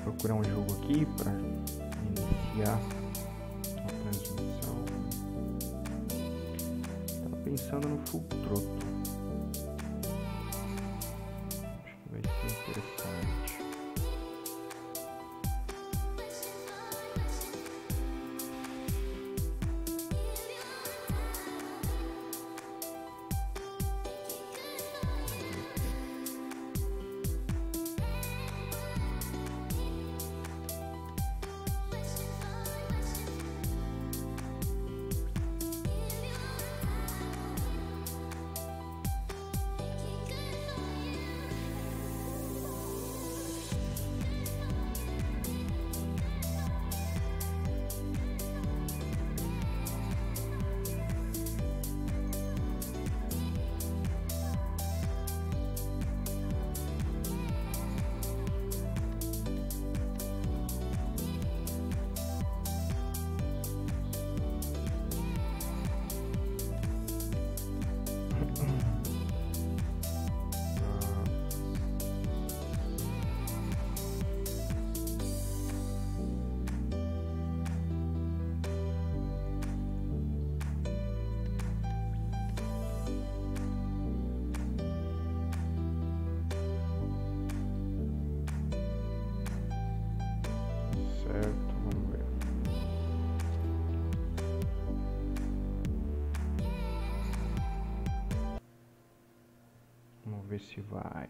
Procurar um jogo aqui para iniciar a transmissão. Tava pensando no Full Throttle. Acho que vai ser interessante. Ver se vai.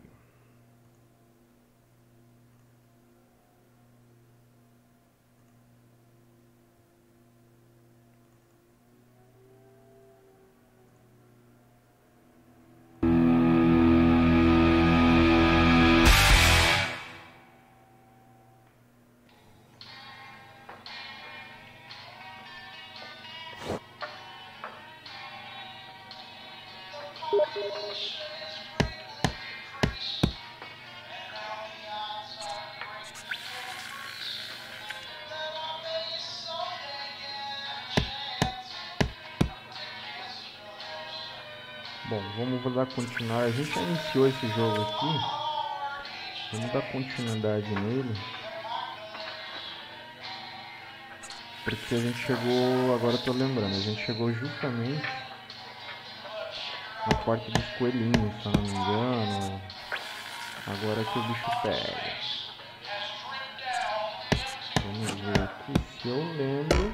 Bom, vamos dar continuidade. A gente já iniciou esse jogo aqui. Vamos dar continuidade nele. Porque a gente chegou, agora eu tô lembrando, a gente chegou justamente na parte dos coelhinhos, se eu não me engano. Agora que o bicho pega. Vamos ver aqui se eu lembro.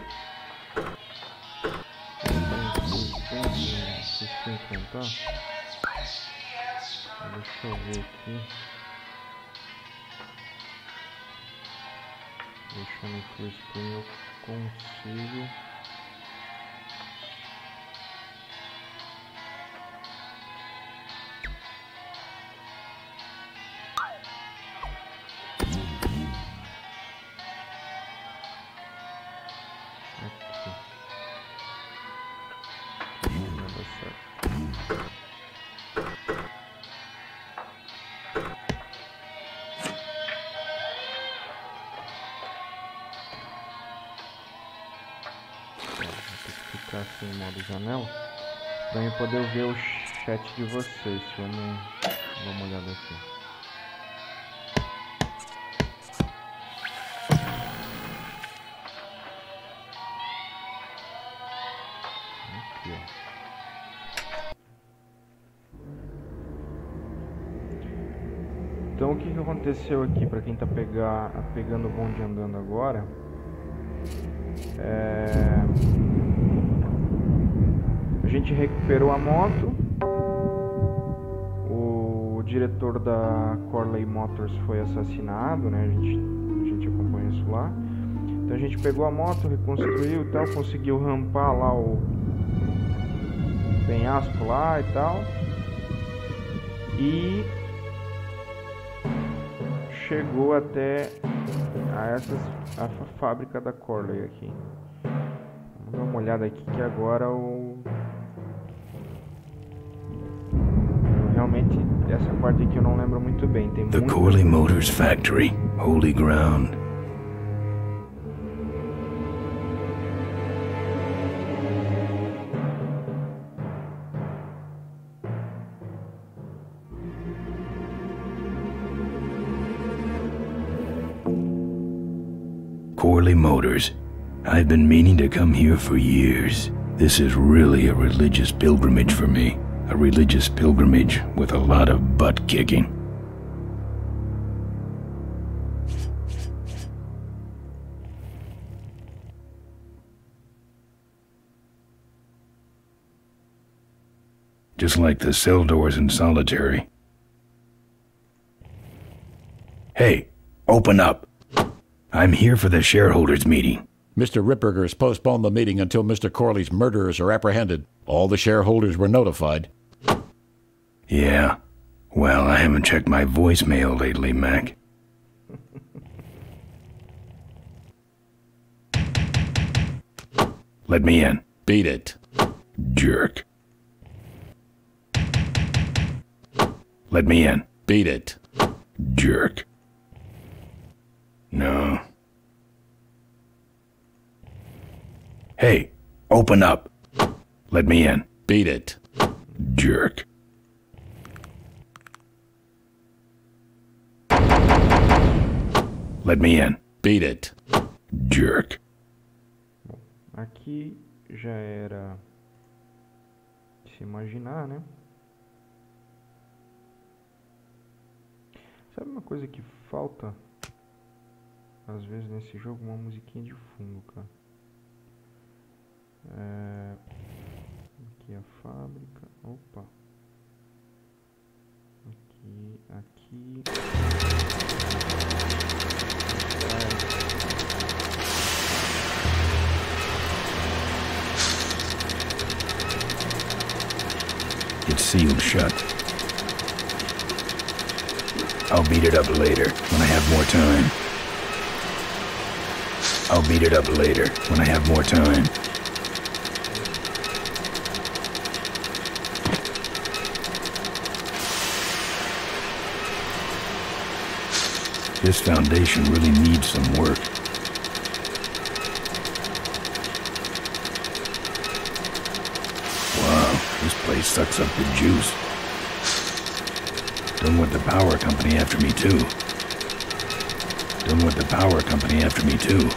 Vocês têm que contar? Deixa eu ver aqui. Deixando o full screen eu consigo. Assim, em modo janela, para eu poder ver o chat de vocês. Vamos dar uma olhada aqui. Aqui, ó. Então o que aconteceu aqui para quem tá pegando o bonde andando agora? A gente recuperou a moto. O diretor da Corley Motors foi assassinado, né? A gente acompanha isso lá. Então a gente pegou a moto, reconstruiu e tal, conseguiu rampar lá o penhasco lá e tal. E chegou até a fábrica da Corley aqui. Vamos dar uma olhada aqui que agora realmente essa parte aqui eu não lembro muito bem. Tem The Corley Motors Factory, holy ground. Corley Motors. I've been meaning to come here for years. This is really a religious pilgrimage for me. A religious pilgrimage with a lot of butt kicking. Just like the cell doors in Solitary. Hey, open up. I'm here for the shareholders meeting. Mr. Ripperger's postponed the meeting until Mr. Corley's murderers are apprehended. All the shareholders were notified. Yeah. Well, I haven't checked my voicemail lately, Mac. Let me in. Beat it. Jerk. Let me in. Beat it. Jerk. No. Hey, open up. Let me in. Beat it. Jerk. Let me in. Beat it. Jerk. Bom, aqui já era de se imaginar, né? Sabe uma coisa que falta às vezes nesse jogo? Uma musiquinha de fundo, cara. Aqui a fábrica. Opa. Aqui. It's sealed shut. I'll beat it up later when I have more time. I'll beat it up later when I have more time. This foundation really needs some work. Wow, this place sucks up the juice. Don't want the power company after me too. Don't want the power company after me too.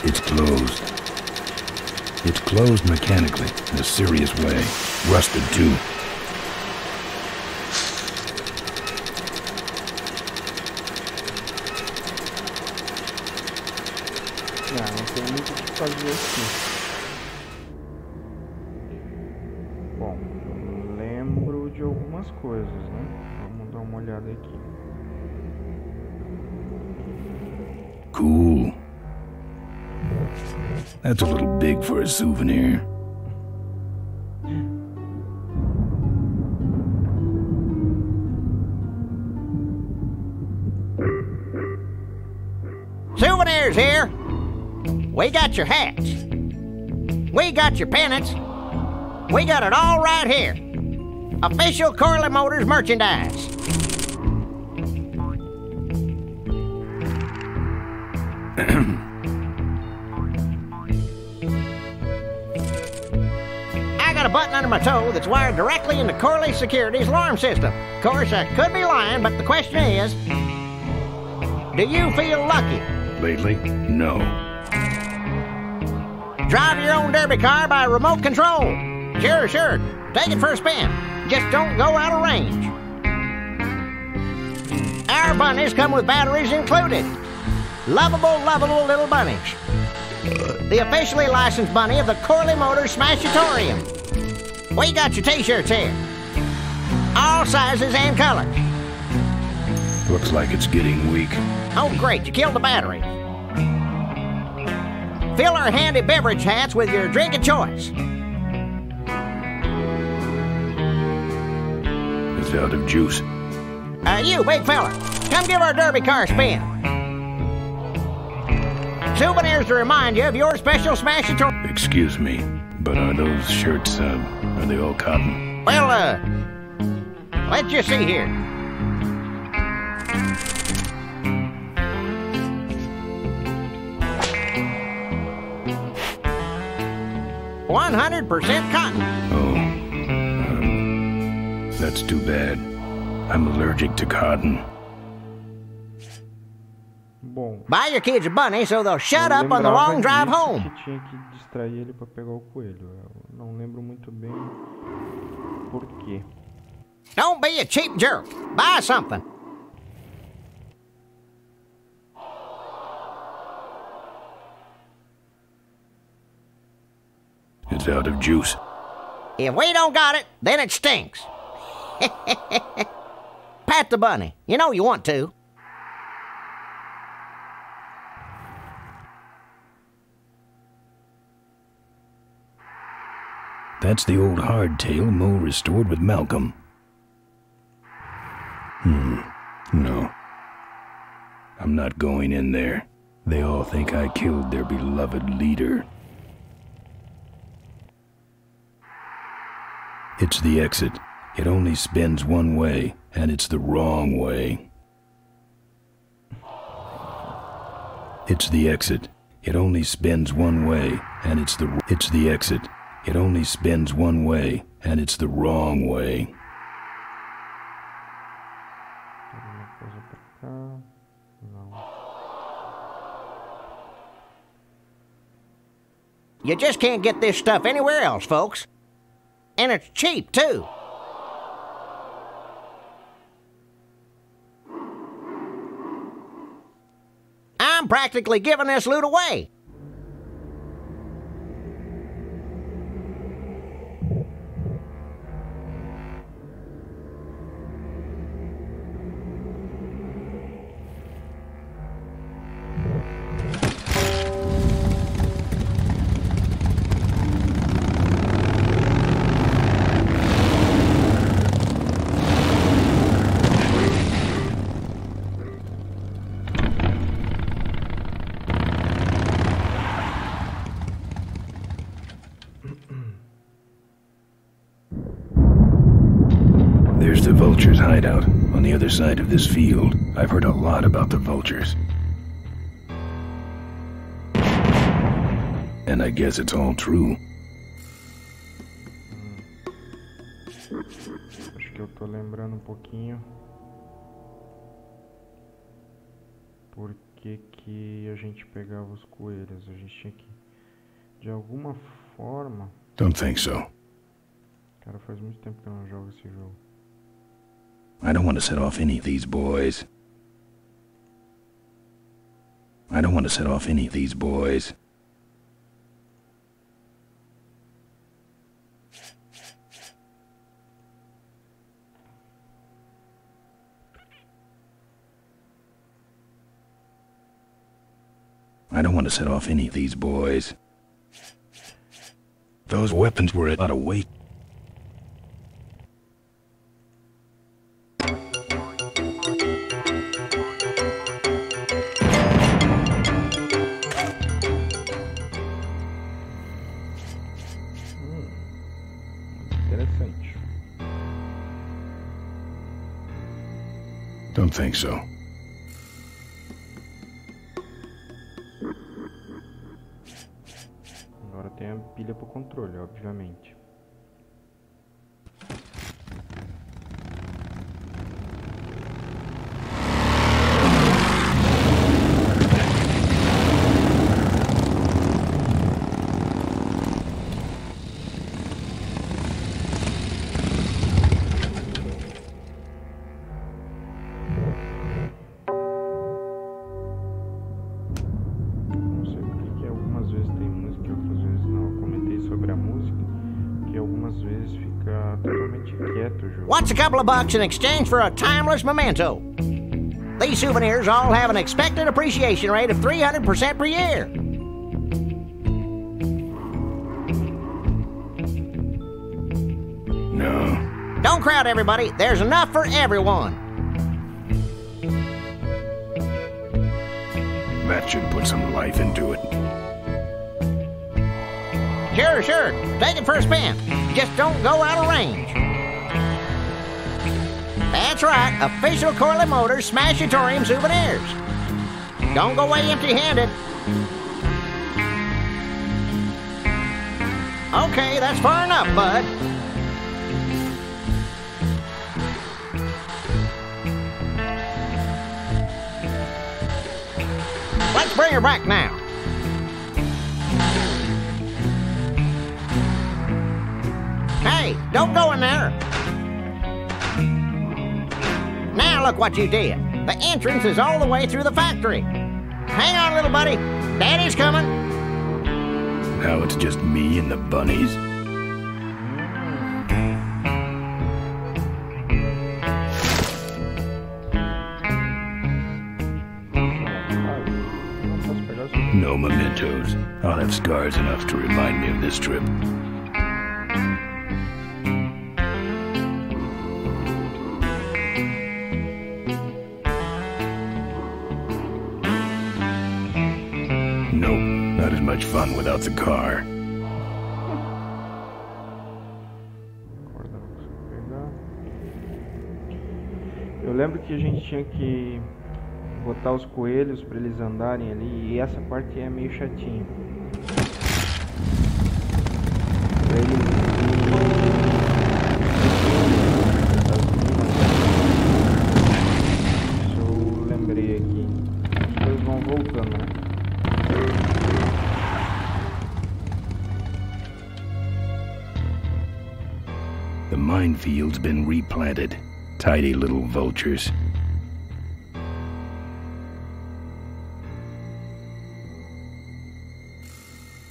It's closed. It's closed mechanically, in a serious way. Rusted, too. Não tem muito o que fazer aqui. Bom, lembro de algumas coisas, né? Vamos dar uma olhada aqui. Cool. That's a little big for a souvenir. Souvenirs here. We got your hats. We got your pennants. We got it all right here. Official Corley Motors merchandise. I got a button under my toe that's wired directly into Corley Security's alarm system. Of course, I could be lying, but the question is, do you feel lucky? Lately? No. Drive your own derby car by remote control. Sure. Take it for a spin. Just don't go out of range. Our bunnies come with batteries included. Lovable little bunnies. The officially licensed bunny of the Corley Motors Smashatorium. We got your t-shirts here. All sizes and colors. Looks like it's getting weak. Oh, great, you killed the battery. Fill our handy beverage hats with your drink of choice. It's out of juice. You, big fella, come give our derby car a spin. Souvenirs to remind you of your special Smashatorium. Excuse me, but are those shirts, are they all cotton? Well, let's just see here. 100% cotton. Oh, that's too bad. I'm allergic to cotton. Bom, Buy your kids a bunny so they'll shut up on the long drive home. Que tinha que distrair ele para pegar o coelho. Eu não lembro muito bem por quê. Don't be a cheap jerk. Buy something. It's out of juice. If we don't got it, then it stinks. Pat the bunny. You know you want to. That's the old hardtail Mo restored with Malcolm. No. I'm not going in there. They all think I killed their beloved leader. It's the exit. It only spins one way, and it's the wrong way. It's the exit. It only spins one way, and it's the exit. It only spins one way, and it's the wrong way. You just can't get this stuff anywhere else, folks. And it's cheap, too. I'm practically giving this loot away. There's the vultures' hideout on the other side of this field. I've heard a lot about the vultures. And I guess it's all true. Acho que eu tô lembrando pouquinho por que a gente pegava os coelhos. A gente tinha que, de alguma forma... Don't think so. Cara, faz muito tempo que eu não jogo esse jogo. I don't want to set off any of these boys. I don't want to set off any of these boys. I don't want to set off any of these boys. Those weapons were a lot of weight. interessante. Don't think so. Agora tem a pilha pro controle, obviamente. What's a couple of bucks in exchange for a timeless memento? These souvenirs all have an expected appreciation rate of 300% per year. No. Don't crowd everybody. There's enough for everyone. That should put some life into it. Sure. Take it for a spin. Just don't go out of range. That's right, official Corley Motors Smashatorium souvenirs. Don't go away empty-handed. Okay, that's far enough, bud. Let's bring her back now. Hey, don't go in there. Now look what you did. The entrance is all the way through the factory. Hang on, little buddy. Daddy's coming. Now it's just me and the bunnies? No mementos. I'll have scars enough to remind me of this trip. Nope, not as much fun without the car. Eu lembro que a gente tinha que botar os coelhos para eles andarem ali, e essa parte é meio chatinha. Pra eles... Isso eu lembrei aqui. As coisas vão voltando, né? The minefield's been replanted. Tidy little vultures.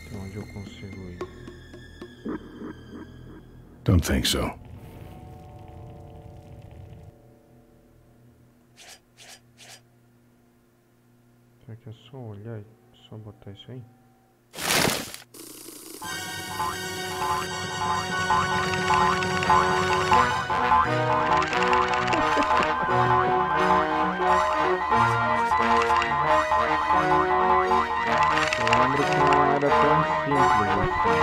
Até onde eu consigo ir? Don't think so. Será que é só olhar e só botar isso aí? Eu lembro que não era tão simples assim.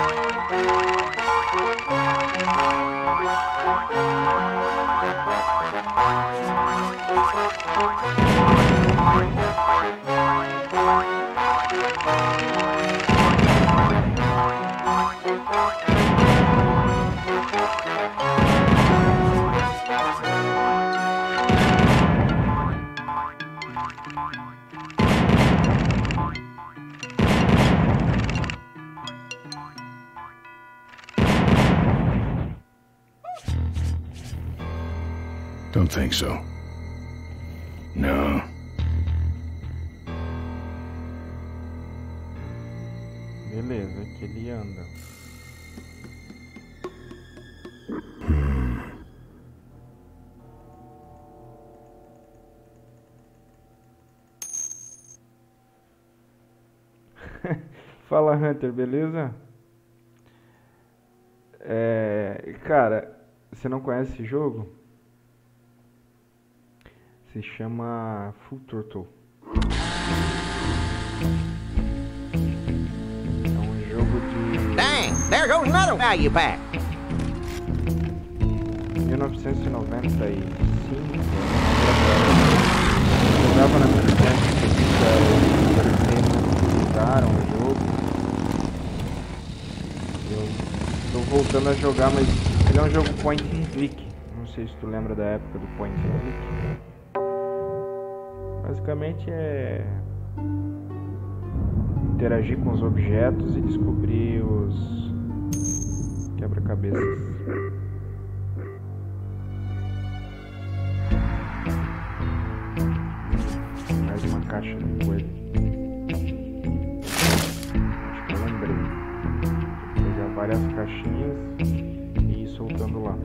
Don't think so. No. Beleza, aqui ele anda. Fala, Hunter, beleza? Cara, você não conhece esse jogo? Se chama Full Throttle. É um jogo de... Dang, there goes another value pack. 1995. Eu jogava na minha infância, eles remasterizaram o jogo. Eu estou voltando a jogar, mas ele é um jogo point and click. Não sei se tu lembra da época do point and click. Basicamente é interagir com os objetos e descobrir os quebra-cabeças. Mais uma caixa de coisa. Acho que eu lembrei. Vou pegar várias caixinhas e ir soltando lá.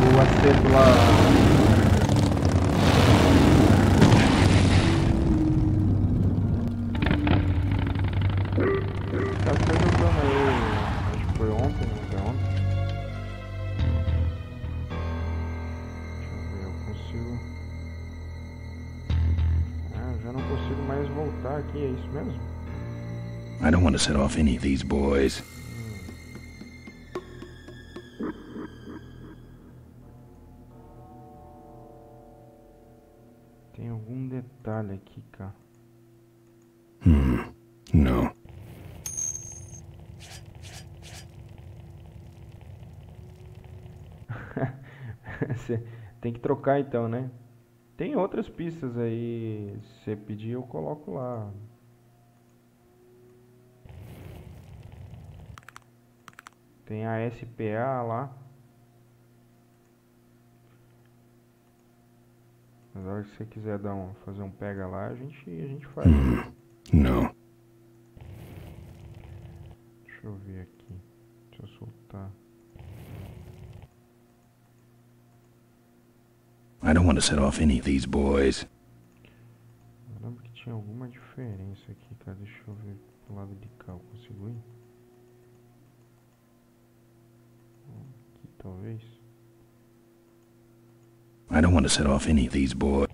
O acerto lá. Aqui, é isso mesmo? I don't want to set off any of these boys. Tem algum detalhe aqui, cara? No. Você tem que trocar então, né? Tem outras pistas aí, se você pedir eu coloco lá. Tem a SPA lá. Mas na hora que você quiser fazer um pega lá, a gente faz. No. Deixa eu ver aqui. Deixa eu soltar. I don't want to set off any of these boys. Eu lembro que tinha alguma diferença aqui, cara. Deixa eu ver do lado de cá. Eu consigo ir? Aqui, talvez. I don't want to set off any of these boys.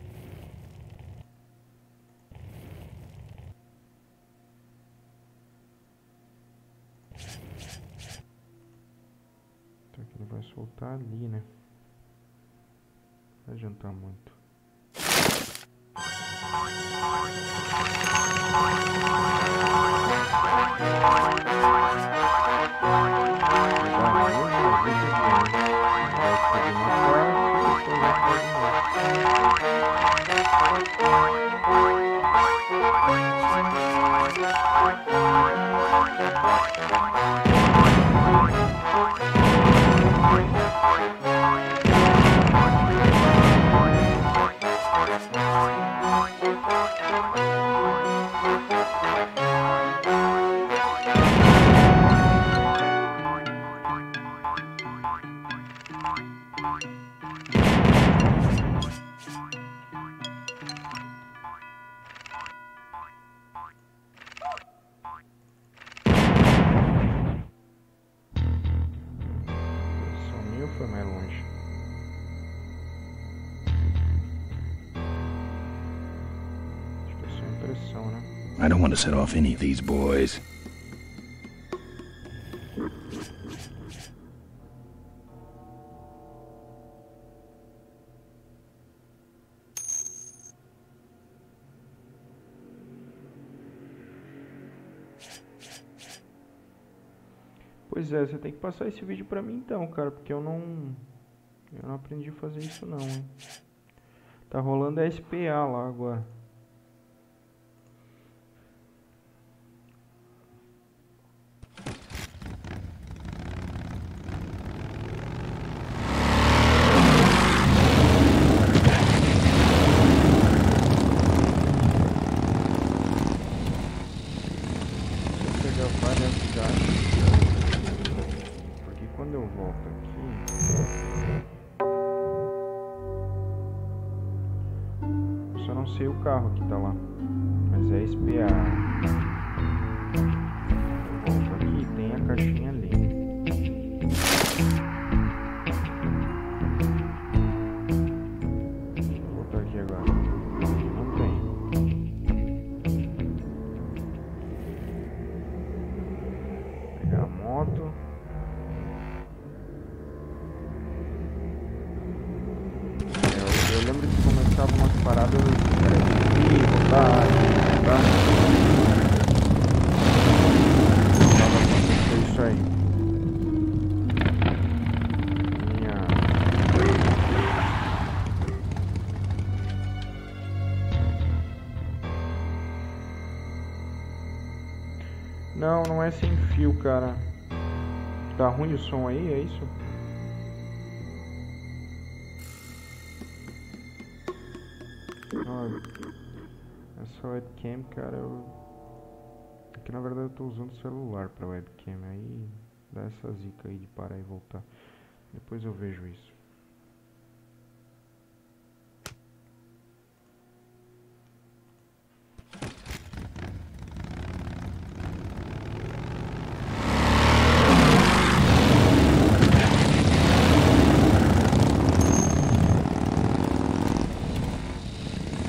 Então aqui ele vai soltar ali, né? Não vai adiantar muito. Foi mais longe. Acho que é só impressão, né? I don't want to set off any of these boys. Pois é, você tem que passar esse vídeo pra mim então, cara, porque eu não aprendi a fazer isso não, hein. Tá rolando a SPA lá agora. Deixa eu pegar várias caixas. Quando eu volto aqui, eu só não sei o carro que tá lá, mas é SPA. Eu volto aqui e tem a caixinha ali. tava umas paradas aqui, voltar. Tava acontecendo isso aí. Não, não é sem fio, cara. Tá ruim o som aí, é isso? Não, essa webcam, cara, Aqui na verdade eu tô usando o celular pra webcam, aí dá essa zica aí de parar e voltar. Depois eu vejo isso.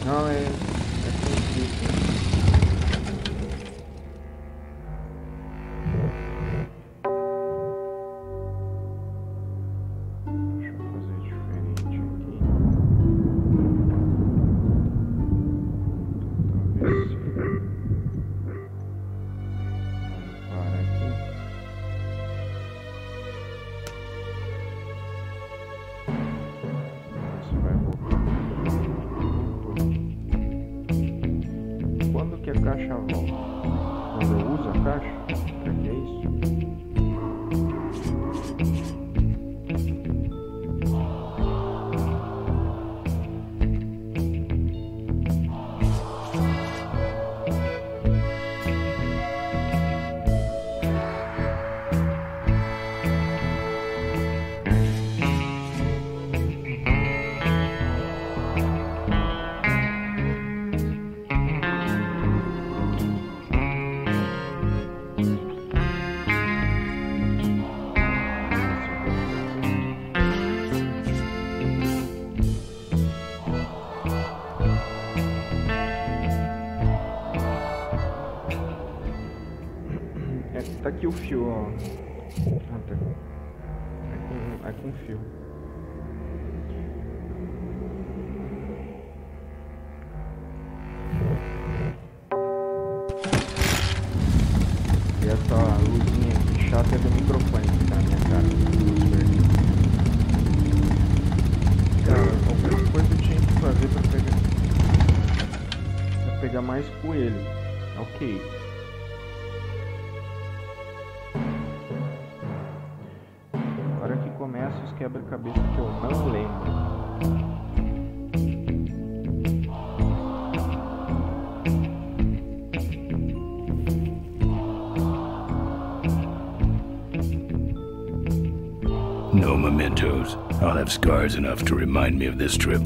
Não, é conflito. Deixa eu fazer diferente aqui. Talvez sim. Vamos parar aqui. Você vai voltar. Quando que a caixa volta? Quando eu uso a caixa? Será que é isso? Tá aqui o fio, ó. Ah, tá. É com fio. E essa luzinha aqui chata é do microfone que tá na minha cara. Luz verde. Cara, alguma coisa eu tinha que fazer pra pegar mais coelho. Ok. Começa os quebra-cabeça que eu não lembro. No mementos. I'll have scars enough to remind me of this trip.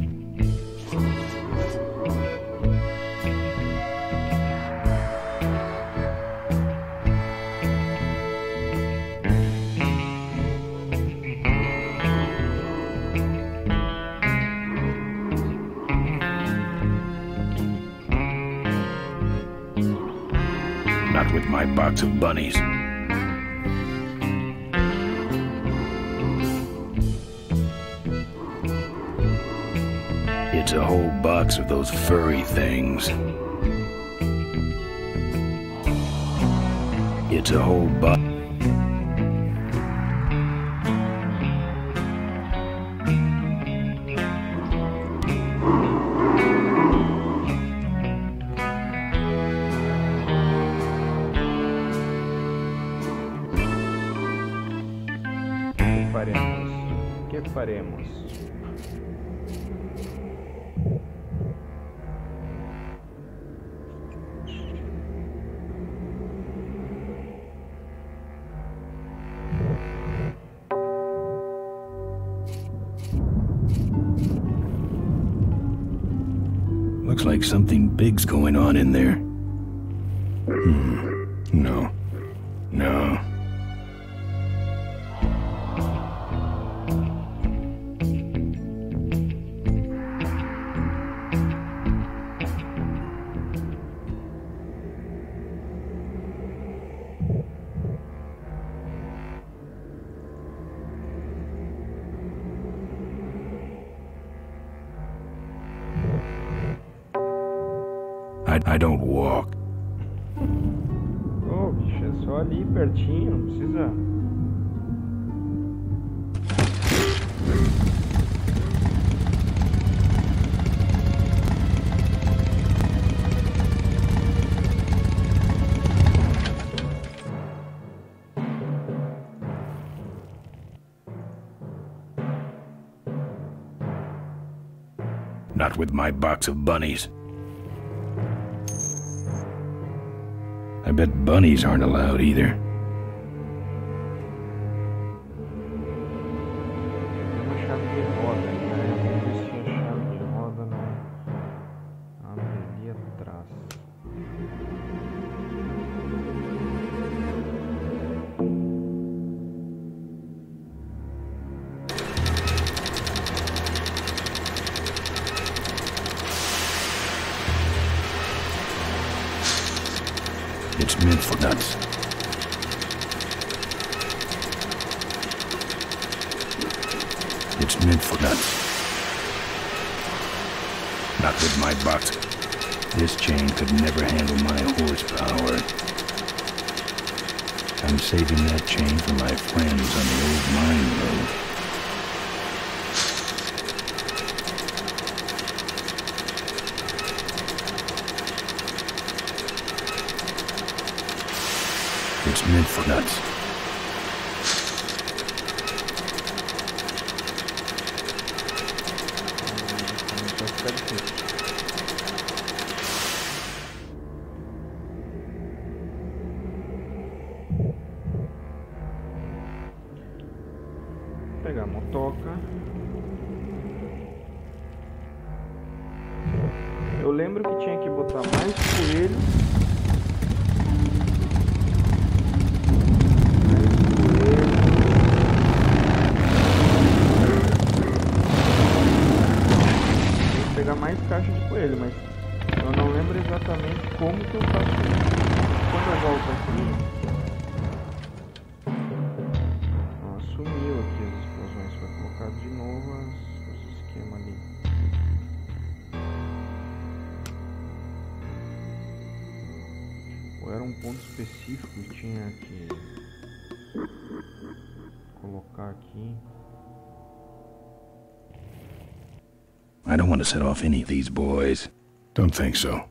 Not with my box of bunnies. It's a whole box of those furry things. It's a whole box. O que faremos? Looks like something big's going on in there. No. No. I don't walk. Ô, bicho, é só ali pertinho, não precisa. Not with my box of bunnies. I bet bunnies aren't allowed either. Tem uma chave de roda aí, né? Vamos ver se a chave de roda não abre ali atrás. It's meant for nuts. It's meant for nuts. Not with my box. This chain could never handle my horsepower. I'm saving that chain for my friends on the old mine road. It's meant for nuts. Vou pegar a motoca. Eu lembro que tinha que botar mais coelho. Mais caixa de coelho, mas eu não lembro exatamente como que eu faço isso. Quando eu volto aqui, ó, sumiu aqui as explosões, foi colocado de novo os esquemas ali. Ou era um ponto específico que tinha que colocar aqui. I don't want to set off any of these boys. Don't think so.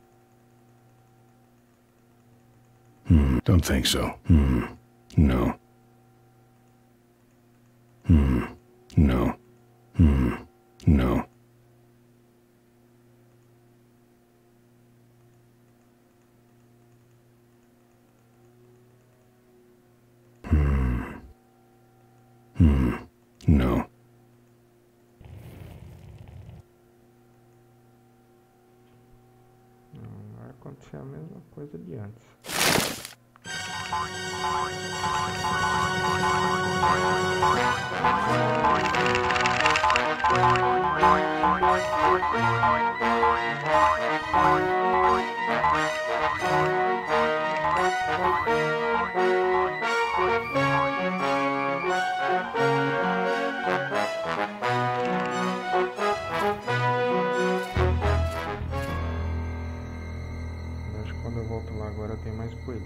Don't think so. No. No. No. No. Vai acontecer a mesma coisa de antes. Quando eu volto lá agora tem mais coelho.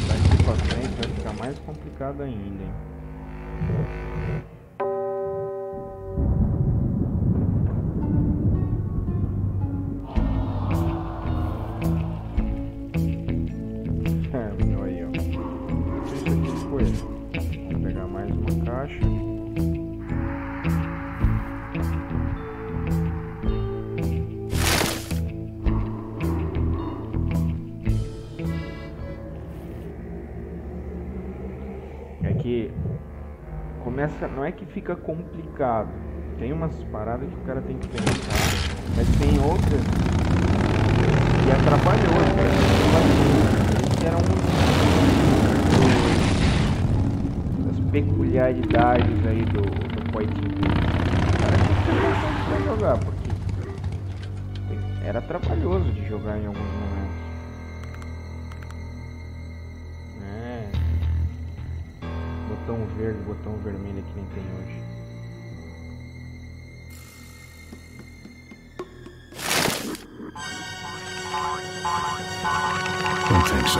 Daqui pra frente vai ficar mais complicado ainda, hein? Vou pegar mais uma caixa. É que começa, não é que fica complicado. Tem umas paradas que o cara tem que pensar, mas tem outras que atrapalhou. Esse era peculiaridades aí do point and click. Cara, que você vai jogar, porque Era trabalhoso de jogar em alguns momentos. É. Botão verde, botão vermelho que nem tem hoje. Don't think so.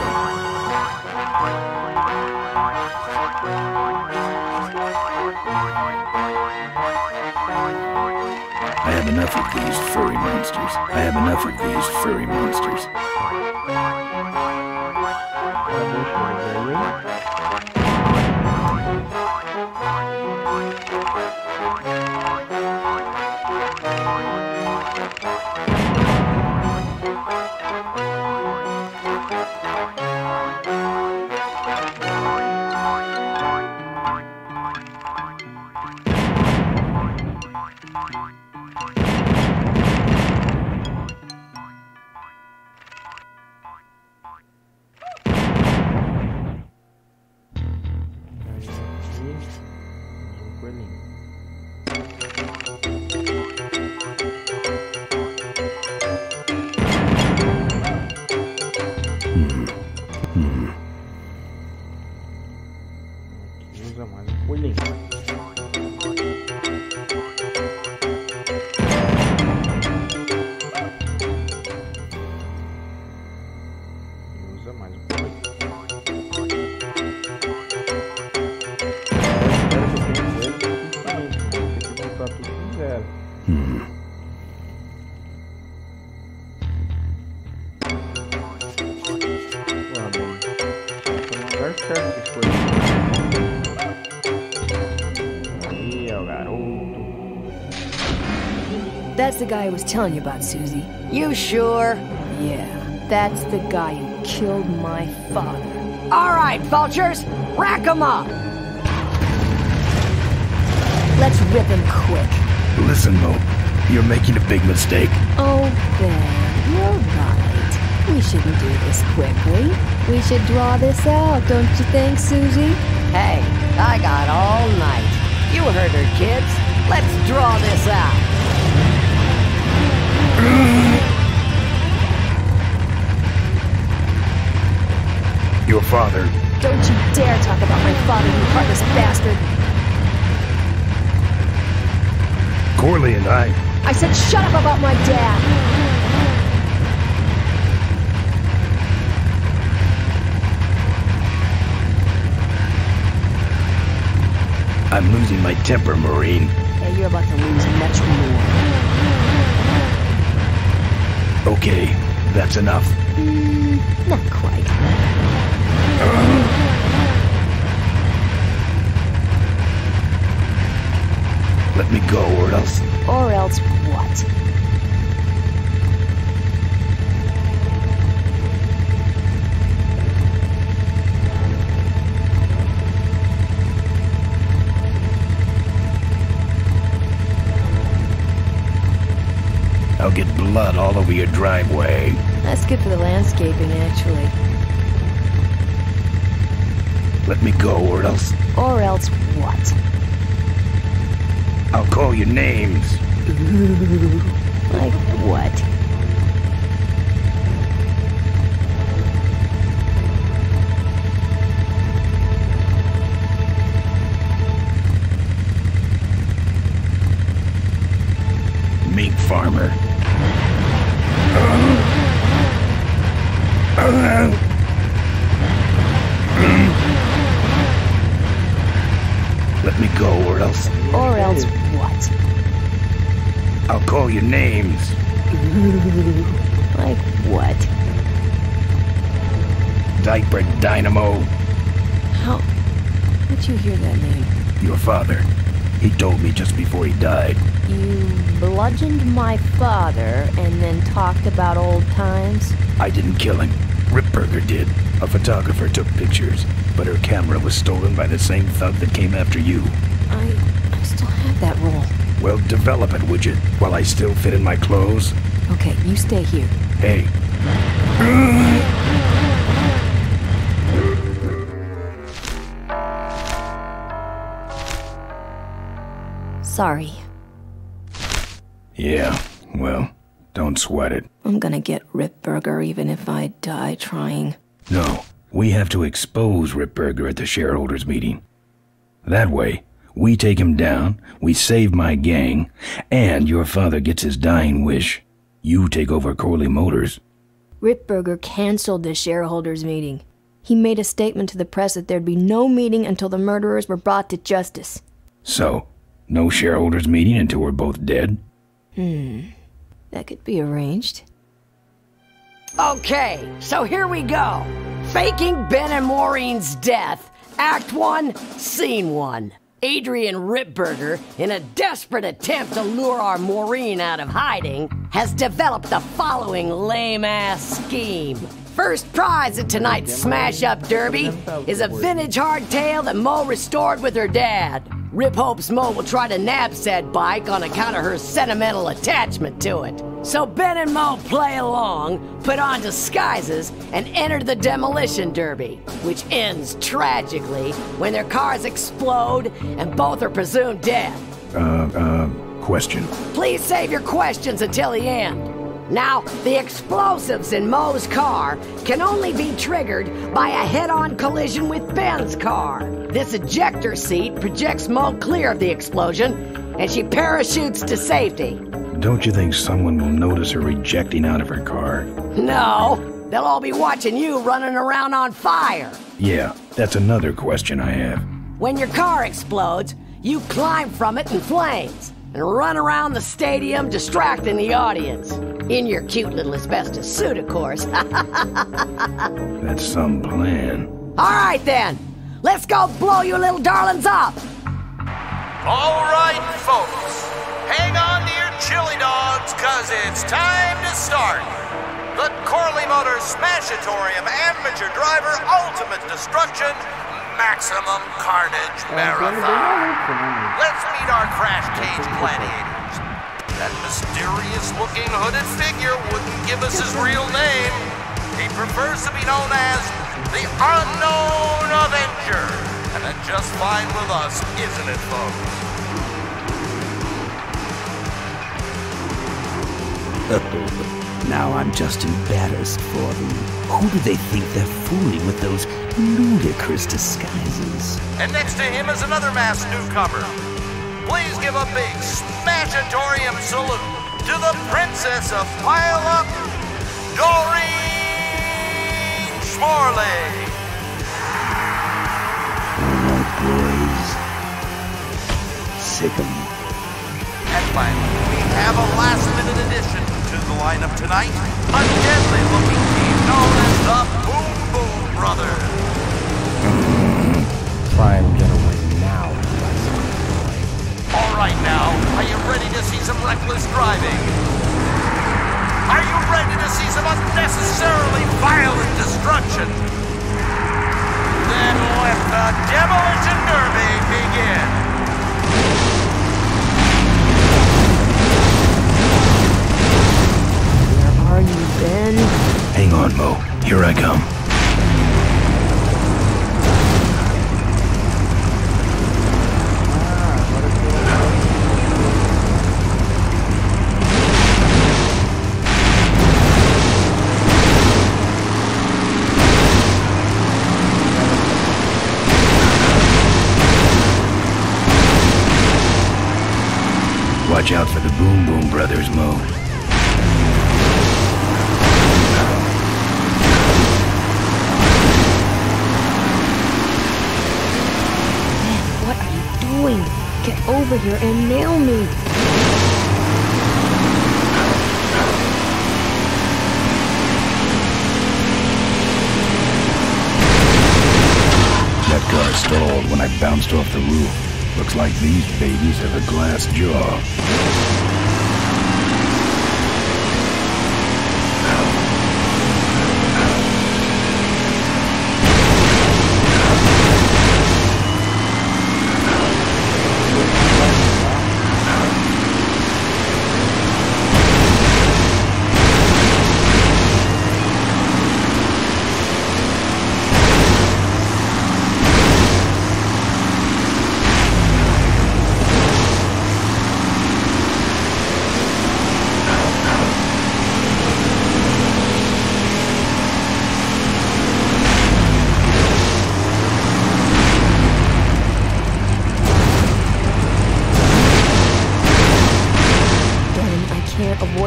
I have enough of these furry monsters. I have enough of these furry monsters. Usa mais um coelhinho. Usa mais um coelhinho. Eu espero que eu tenha coelho suficiente, mas tem que voltar tudo com zero. Certo que foi. Aí é o garoto. That's the guy I was telling you about, Susie. You sure? Yeah, that's the guy who killed my father. All right, vultures, rack 'em up. Let's rip him quick. Listen, Mo, you're making a big mistake. Oh, Ben, you're right. We shouldn't do this quickly. We should draw this out, don't you think, Susie? Hey, I got all night. You heard her, kids. Let's draw this out. Your father. Don't you dare talk about my father, you heartless bastard. Corley and I said shut up about my dad. I'm losing my temper, Marine. Yeah, you're about to lose much more. Okay, that's enough. Not quite. Let me go, or else... Or else what? I'll get blood all over your driveway. That's good for the landscaping, actually. Let me go, or else... Or else what? I'll call you names. Like what? Mink farmer. Let me go, or else... Or else what? I'll call you names. Like what? Diaper Dynamo. How'd you hear that name? Your father. He told me just before he died. You bludgeoned my father and then talked about old times? I didn't kill him. Ripburger did. A photographer took pictures, but her camera was stolen by the same thug that came after you. I still have that roll. Well, develop it, would you? While I still fit in my clothes? Okay, you stay here. Hey. Sorry. Yeah, well, Don't sweat it. I'm gonna get Ripburger even if I die trying. No, we have to expose Ripburger at the shareholders meeting. That way, we take him down, we save my gang, and your father gets his dying wish. You take over Corley Motors. Ripburger canceled the shareholders meeting. He made a statement to the press that there'd be no meeting until the murderers were brought to justice. So, no shareholders meeting until we're both dead? That could be arranged. Okay, so here we go. Faking Ben and Maureen's death. Act 1, Scene 1. Adrian Ripburger, in a desperate attempt to lure our Maureen out of hiding, has developed the following lame-ass scheme. First prize at tonight's smash-up derby is a vintage hardtail that Mo restored with her dad. Rip hopes Mo will try to nab said bike on account of her sentimental attachment to it. So Ben and Mo play along, put on disguises, and enter the demolition derby, which ends tragically when their cars explode and both are presumed dead. Question. Please save your questions until the end. Now, the explosives in Mo's car can only be triggered by a head-on collision with Ben's car. This ejector seat projects Mo clear of the explosion, and she parachutes to safety. Don't you think someone will notice her ejecting out of her car? No, they'll all be watching you running around on fire. Yeah, that's another question I have. When your car explodes, you climb from it in flames and run around the stadium distracting the audience. In your cute little asbestos suit, of course. That's some plan. All right, then. Let's go blow you little darlings up. All right, folks. Hang on to your chili dogs, cause it's time to start. The Corley Motors Smashatorium Amateur Driver Ultimate Destruction Maximum Carnage Marathon. Let's meet our crash cage gladiators. That mysterious-looking hooded figure wouldn't give us his real name. He prefers to be known as the Unknown Avenger. And that's just fine with us, isn't it, folks? Now I'm just embarrassed for them. Who do they think they're fooling with those ludicrous disguises? And next to him is another masked newcomer. Please give a big Smashatorium salute to the Princess of Pile-Up, Doreen Schmorley. Alright, boys. Sick 'em. And finally, we have a last-minute addition to the lineup tonight. A deadly-looking team known as the Boom Boom Brothers. Try and get away now. All right now, are you ready to see some reckless driving? Are you ready to see some unnecessarily violent destruction? Then let the Demolition Derby begin. Where are you, Ben? Hang on, Mo. Here I come. Watch out for the Boom Boom Brothers, Mo. What are you doing? Get over here and nail me. That car stalled when I bounced off the roof. Looks like these babies have a glass jaw.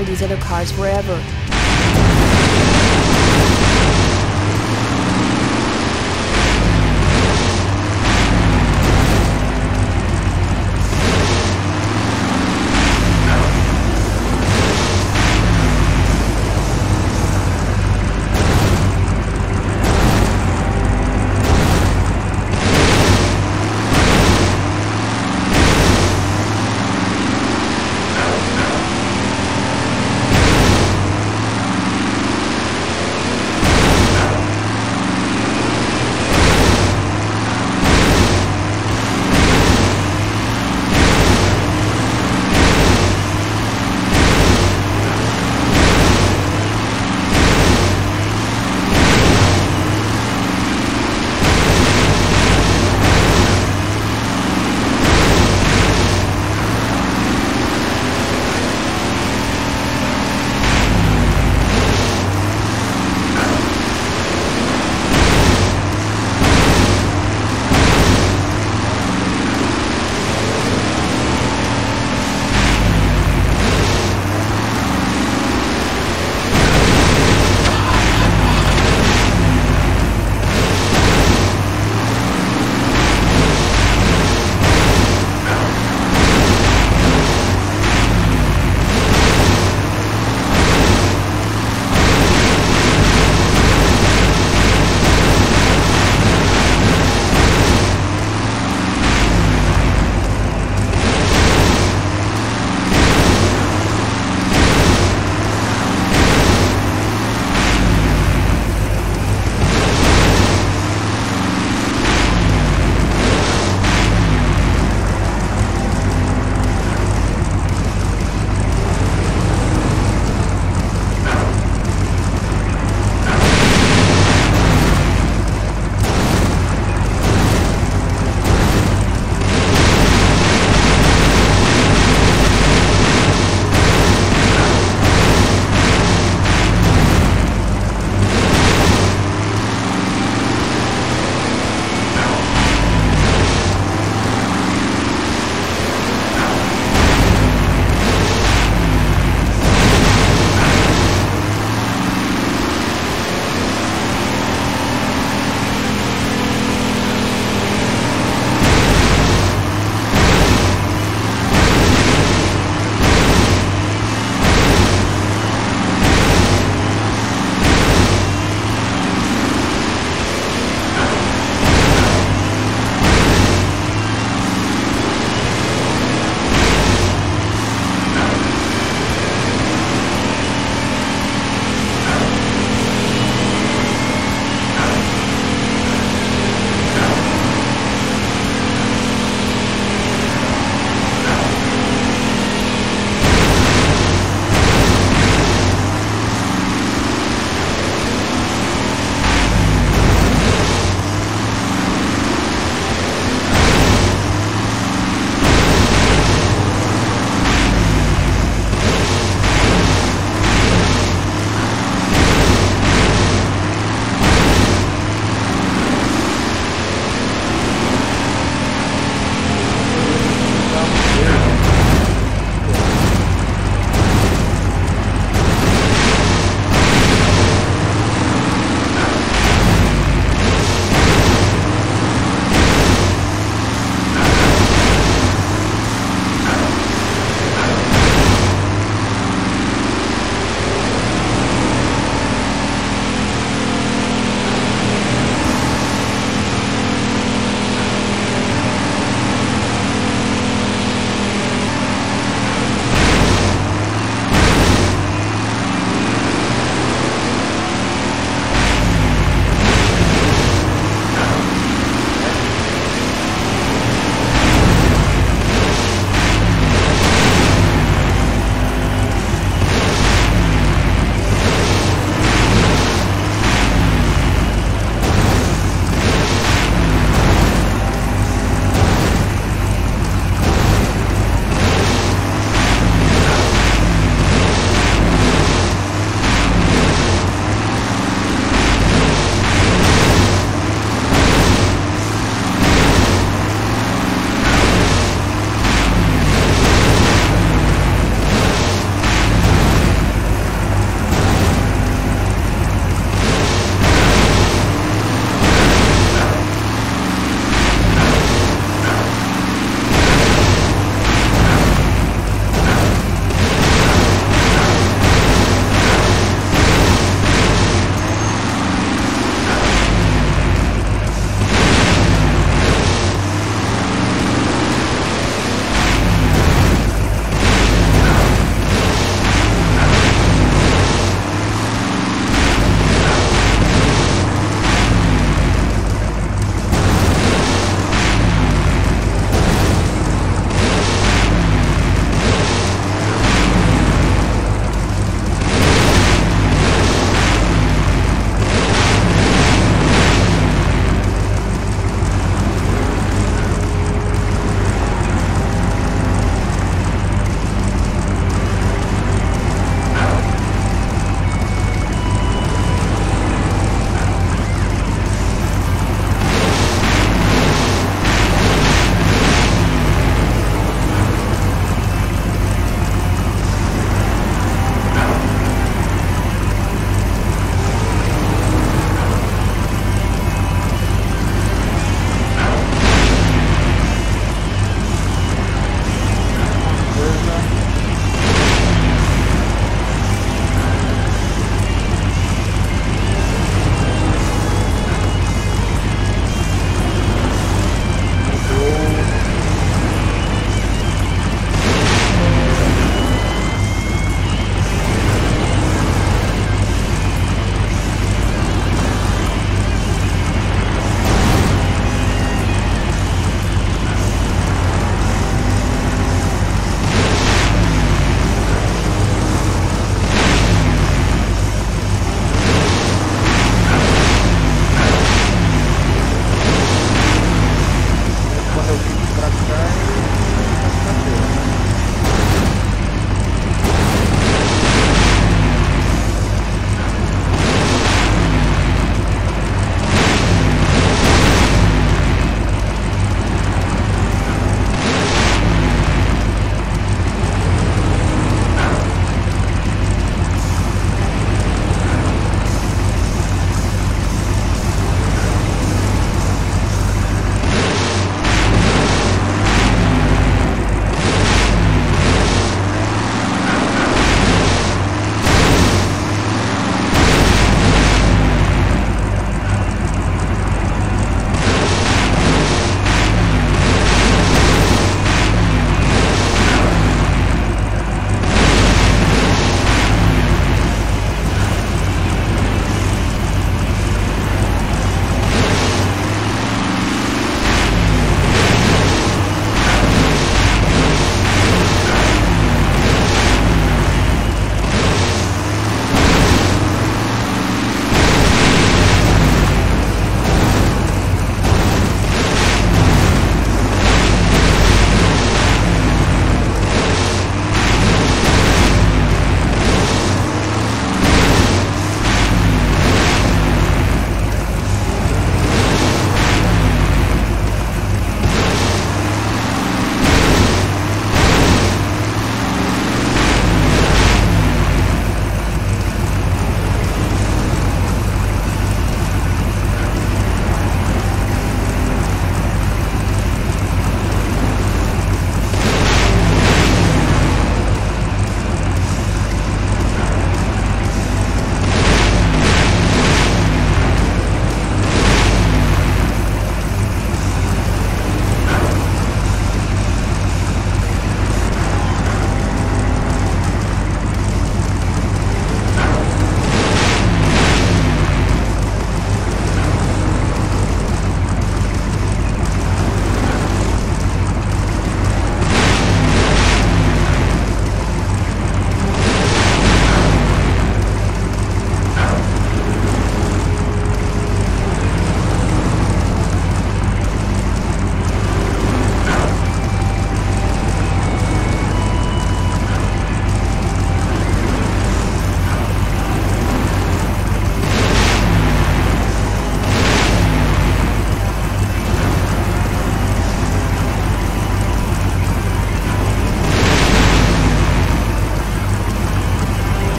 destroy these other cars forever.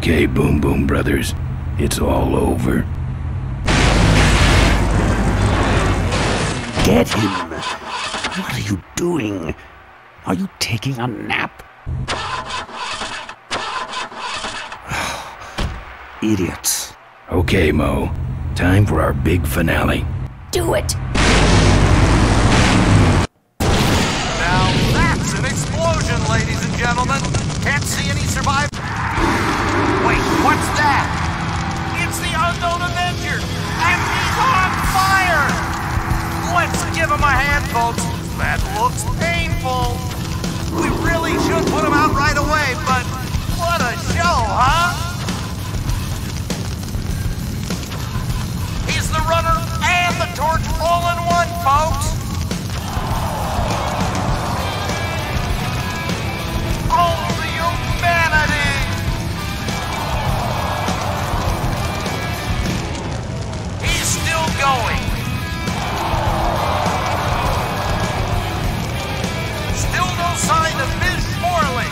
Okay, Boom Boom Brothers. It's all over. Get him! What are you doing? Are you taking a nap? Idiots. Okay, Mo. Time for our big finale. Do it! Now that's an explosion, ladies and gentlemen. Can't see any survivors. Wait, what's that? It's the Unknown Avenger, and he's on fire! Let's give him a hand, folks. That looks painful. We really should put him out right away, but what a show, huh? He's the runner and the torch all in one, folks. Oh, the humanity! He's still going. Still no sign of Ms. Morley.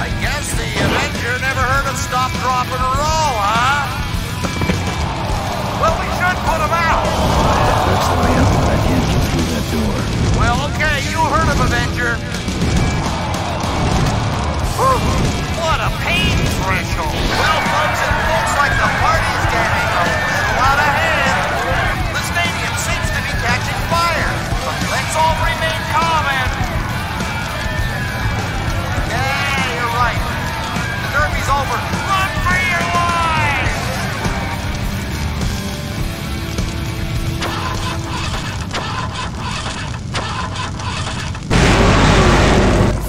I guess the Avenger never heard of stop, drop, and roll, huh? Well, we should put him out. That's the way up. I can't get through that door. Well, okay, you heard of Avenger. Whew, what a pain threshold. Well, folks, it looks like the party's getting a little out of hand. The stadium seems to be catching fire, but let's all remain calm and... Yeah, you're right. The derby's over. Run for your lives!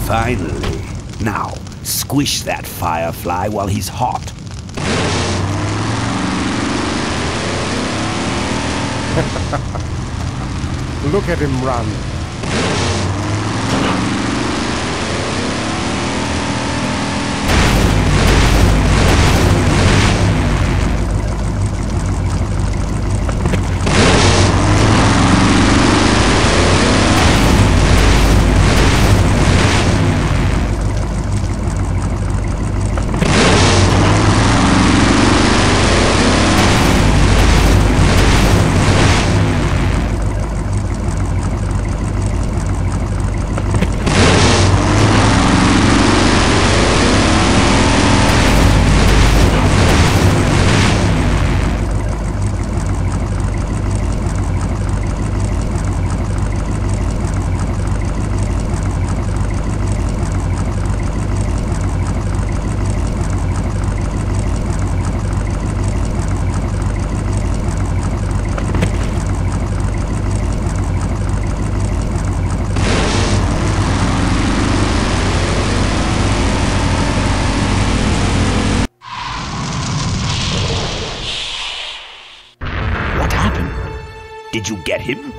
Finally. Now, squish that firefly while he's hot. Look at him run. Did you get him?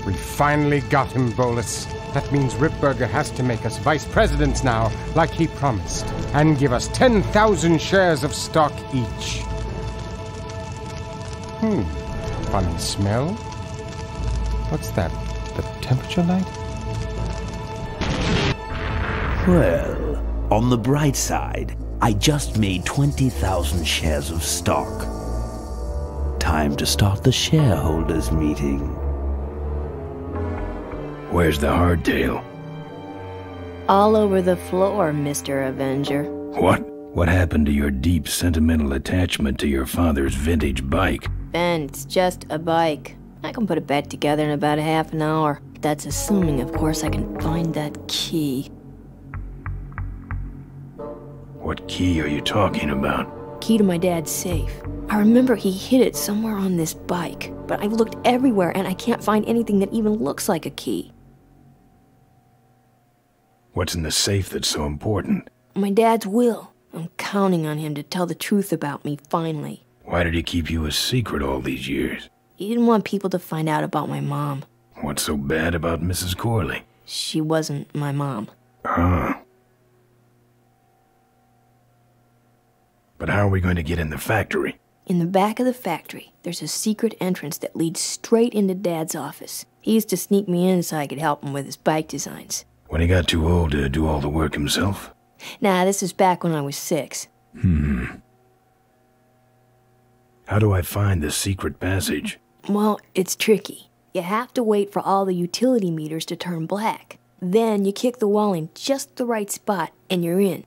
We finally got him, Bolus. That means Ripburger has to make us vice presidents now, like he promised, and give us 10,000 shares of stock each. Funny smell. What's that? The temperature light? Well, on the bright side, I just made 20,000 shares of stock. Time to start the shareholders meeting. Where's the hardtail? All over the floor, Mr. Avenger. What? What happened to your deep sentimental attachment to your father's vintage bike? Ben, it's just a bike. I can put it back together in about half an hour. That's assuming, of course, I can find that key. What key are you talking about? Key to my dad's safe. I remember he hid it somewhere on this bike, but I've looked everywhere and I can't find anything that even looks like a key. What's in the safe that's so important? My dad's will. I'm counting on him to tell the truth about me, finally. Why did he keep you a secret all these years? He didn't want people to find out about my mom. What's so bad about Mrs. Corley? She wasn't my mom. Huh. But how are we going to get in the factory? In the back of the factory, there's a secret entrance that leads straight into Dad's office. He used to sneak me in so I could help him with his bike designs. When he got too old to do all the work himself? Nah, this was back when I was 6. How do I find the secret passage? Well, it's tricky. You have to wait for all the utility meters to turn black. Then you kick the wall in just the right spot, and you're in.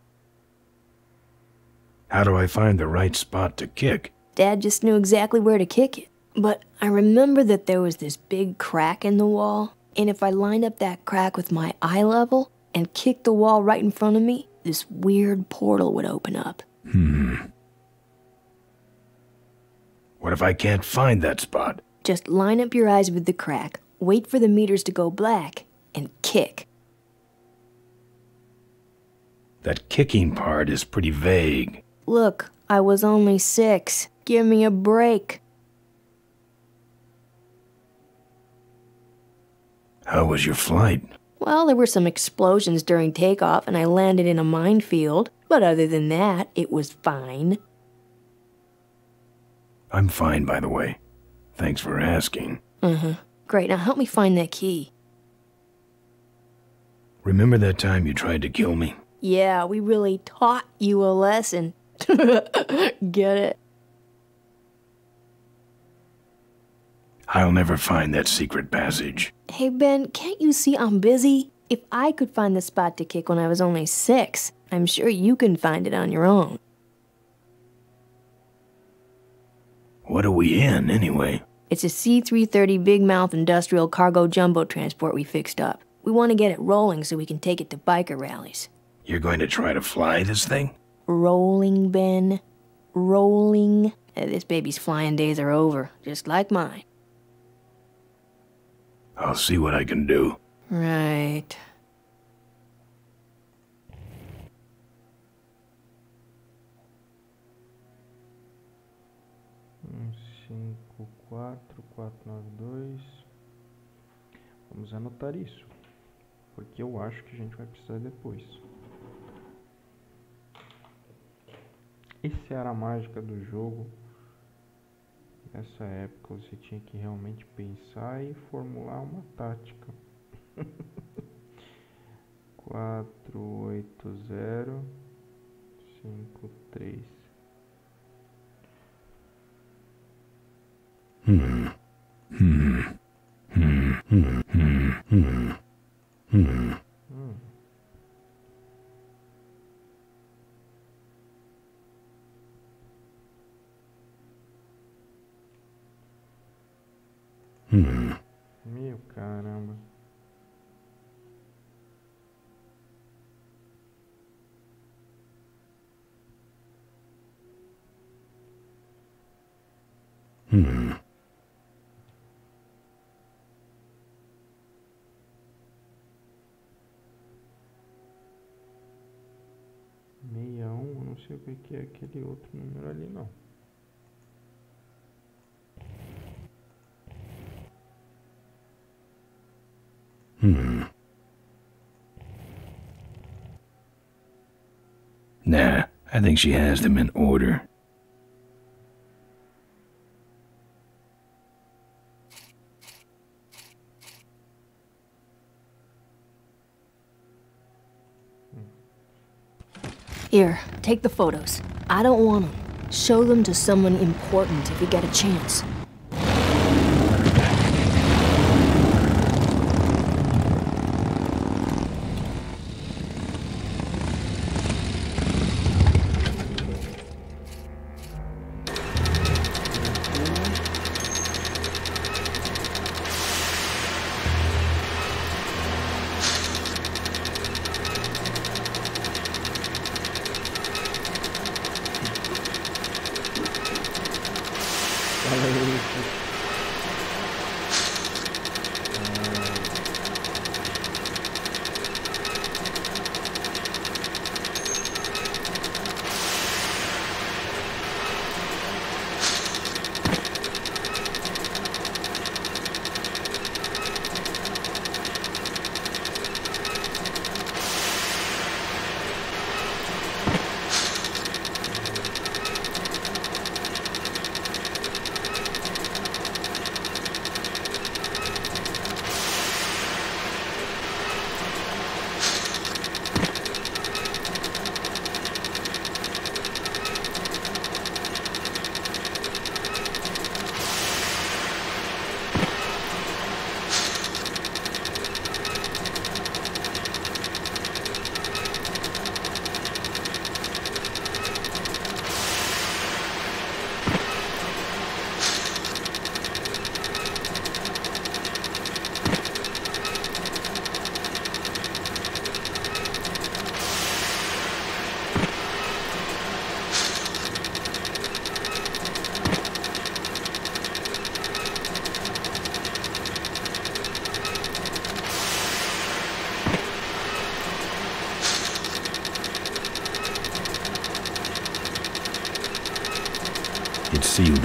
How do I find the right spot to kick? Dad just knew exactly where to kick it. But I remember that there was this big crack in the wall, and if I lined up that crack with my eye level and kicked the wall right in front of me, this weird portal would open up. What if I can't find that spot? Just line up your eyes with the crack, wait for the meters to go black, and kick. That kicking part is pretty vague. Look, I was only 6. Give me a break. How was your flight? Well, there were some explosions during takeoff, and I landed in a minefield. But other than that, it was fine. I'm fine, by the way. Thanks for asking. Great, now help me find that key. Remember that time you tried to kill me? Yeah, we really taught you a lesson. Get it? I'll never find that secret passage. Hey, Ben, can't you see I'm busy? If I could find the spot to kick when I was only 6, I'm sure you can find it on your own. What are we in, anyway? It's a C-330 Big Mouth industrial cargo jumbo transport we fixed up. We want to get it rolling so we can take it to biker rallies. You're going to try to fly this thing? Rolling, Ben. Rolling. This baby's flying days are over, just like mine. I'll see what I can do. Right. 492. Vamos anotar isso, porque eu acho que a gente vai precisar depois. Essa era a mágica do jogo. Nessa época você tinha que realmente pensar e formular uma tática. 48053. Meu caramba. Eu não sei o que é aquele outro número ali, não. Nah, I think she has them in order. Here, take the photos. I don't want them. Show them to someone important if you get a chance.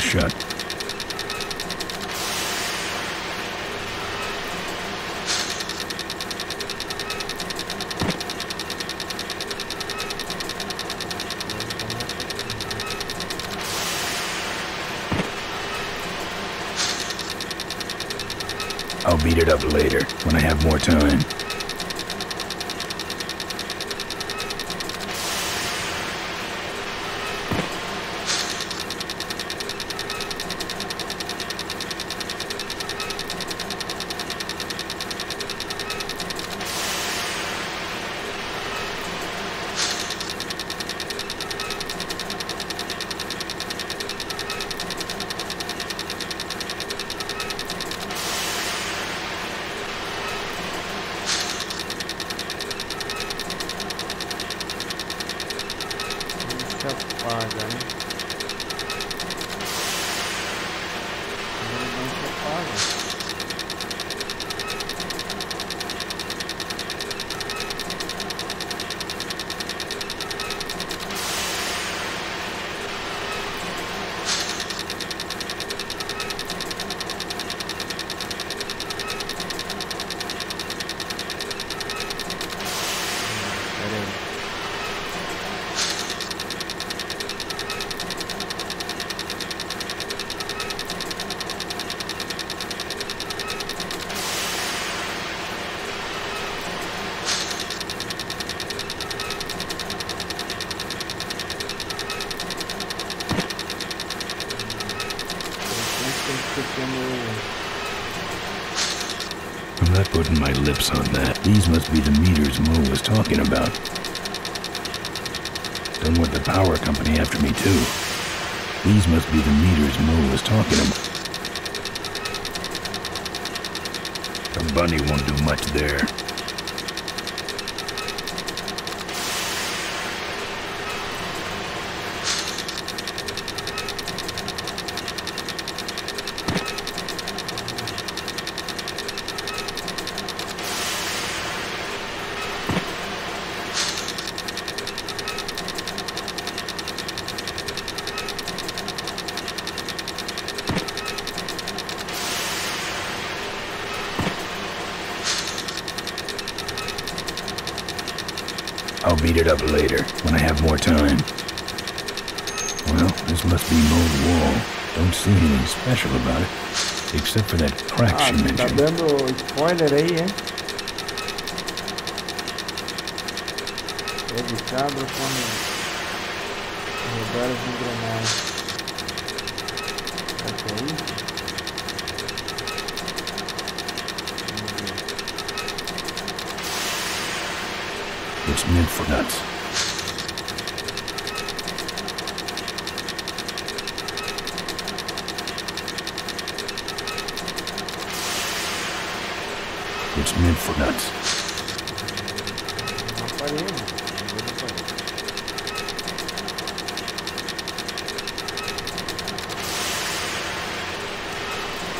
shut. I'll beat it up later, when I have more time. I'm not putting my lips on that. These must be the meters Mo was talking about. Don't want the power company after me too. These must be the meters Mo was talking about. The bunny won't do much there. I'll beat it up later, when I have more time. Well, this must be Mo's wall. Don't see anything special about it, except for that crack she mentioned. Tá dando spoiler aí, hein? Registrado quando rodar as engrenagens. Será que é isso? It's meant for nuts. It's meant for nuts.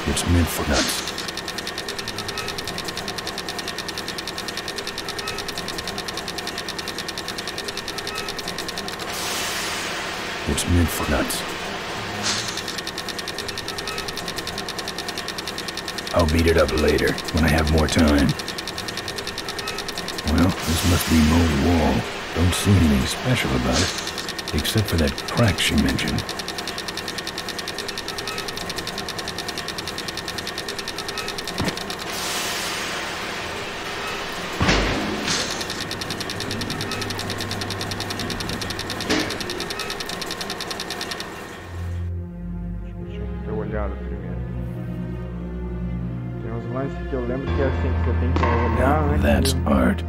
It's meant for nuts. It's meant for nuts. I'll beat it up later, when I have more time. Well, this must be Mo's wall. Don't see anything special about it, except for that crack she mentioned. Now that's art.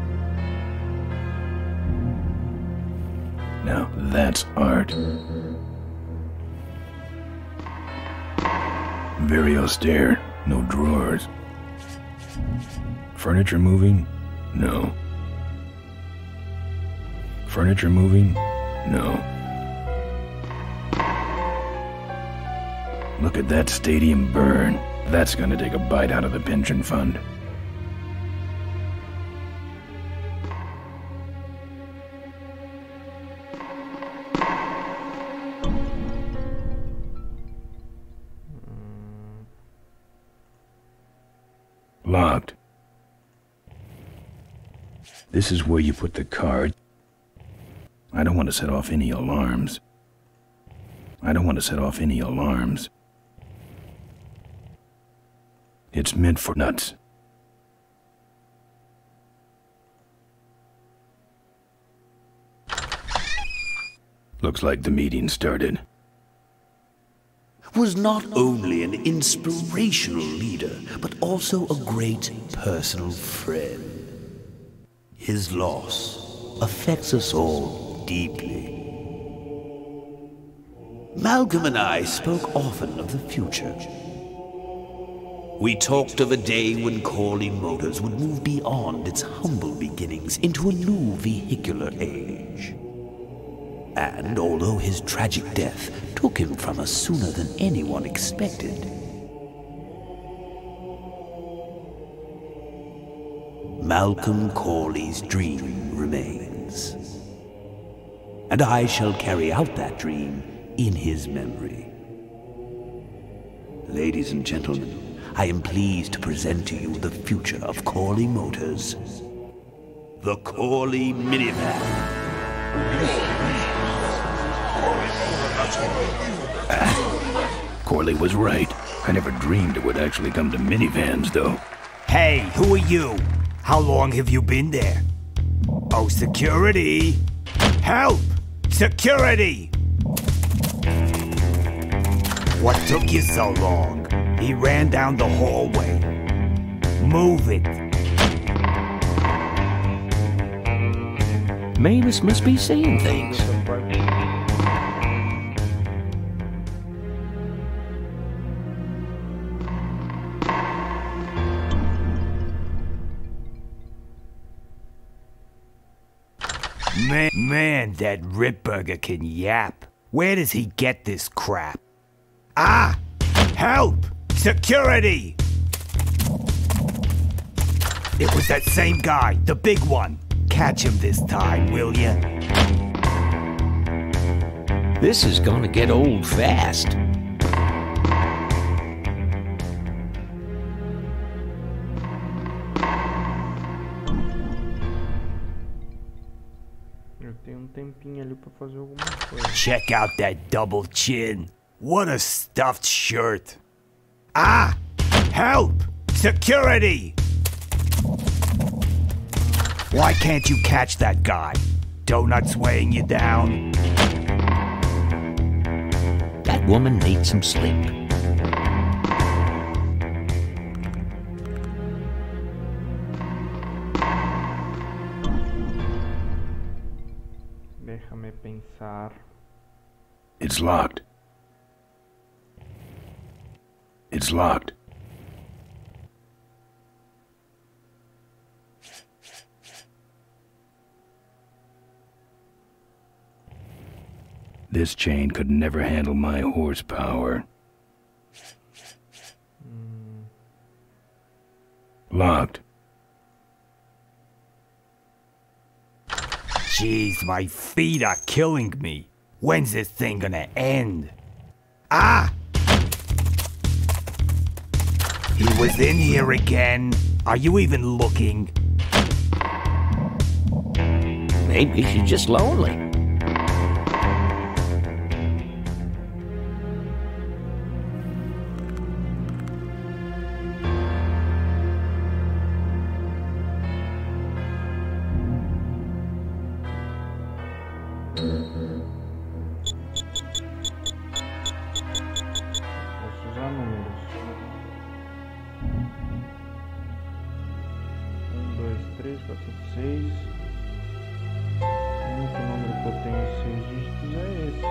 Now that's art. Very austere, no drawers. Furniture moving? No. Furniture moving? No. Look at that stadium burn. That's gonna take a bite out of the pension fund. Locked. This is where you put the card. I don't want to set off any alarms. I don't want to set off any alarms. It's meant for nuts. Looks like the meeting started. Was not only an inspirational leader, but also a great personal friend. His loss affects us all deeply. Malcolm and I spoke often of the future. We talked of a day when Corley Motors would move beyond its humble beginnings into a new vehicular age. And although his tragic death took him from us sooner than anyone expected, Malcolm Corley's dream remains. And I shall carry out that dream in his memory. Ladies and gentlemen, I am pleased to present to you the future of Corley Motors. The Corley Minivan. Corley was right. I never dreamed it would actually come to minivans, though. Hey, who are you? How long have you been there? Oh, security! Help! Security! What took you so long? He ran down the hallway. Move it. Mavis must be seeing things. Man, that Ripburger can yap. Where does he get this crap? Ah! Help! Security! It was that same guy, the big one. Catch him this time, will ya? This is gonna get old fast. Eu tenho tempinho ali pra fazer alguma coisa. Check out that double chin. What a stuffed shirt. Ah! Help! Security! Why can't you catch that guy? Donuts weighing you down? That woman needs some sleep. Déjame pensar. It's locked. It's locked. This chain could never handle my horsepower. Locked. Jeez, my feet are killing me. When's this thing gonna end? Ah! He was in here again. Are you even looking? Maybe she's just lonely. Posso usar números. 1, 2, 3, 4, 5, 6. O único número que eu tenho em 6 dígitos é esse.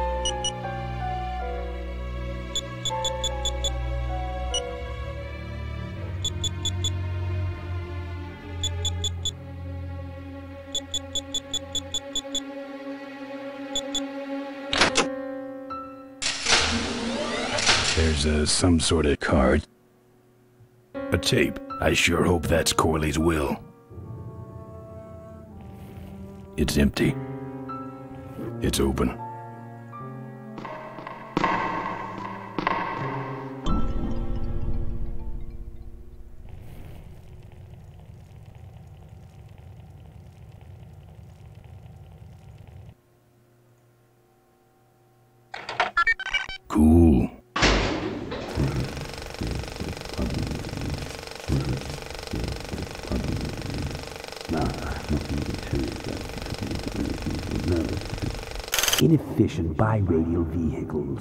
There's some sort of card. A tape. I sure hope that's Corley's will. It's empty. It's open. Inefficient bi-radial vehicles.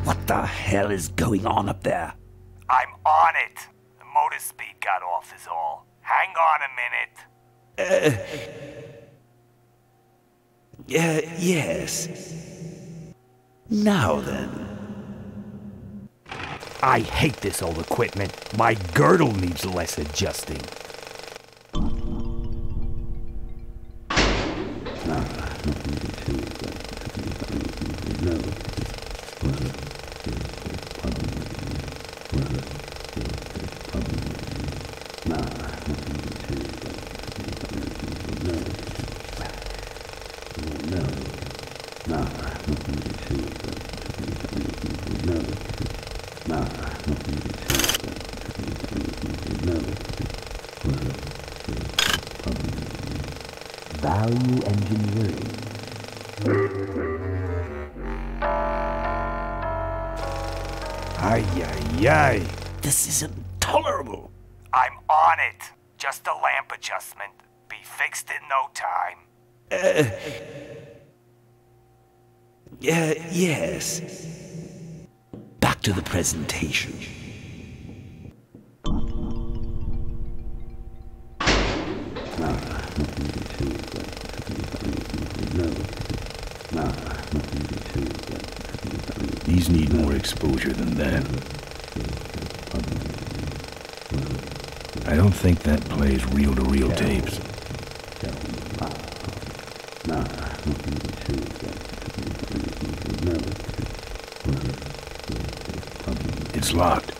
What the hell is going on up there? I'm on it. The motor speed got off is all. Hang on a minute. Yes. Now then. I hate this old equipment. My girdle needs less adjusting. Value engineering. Ay. This is intolerable. I'm on it. Just a lamp adjustment. Be fixed in no time. Yes. Back to the presentation. These need more exposure than that. I don't think that plays reel-to-reel tapes. It's locked.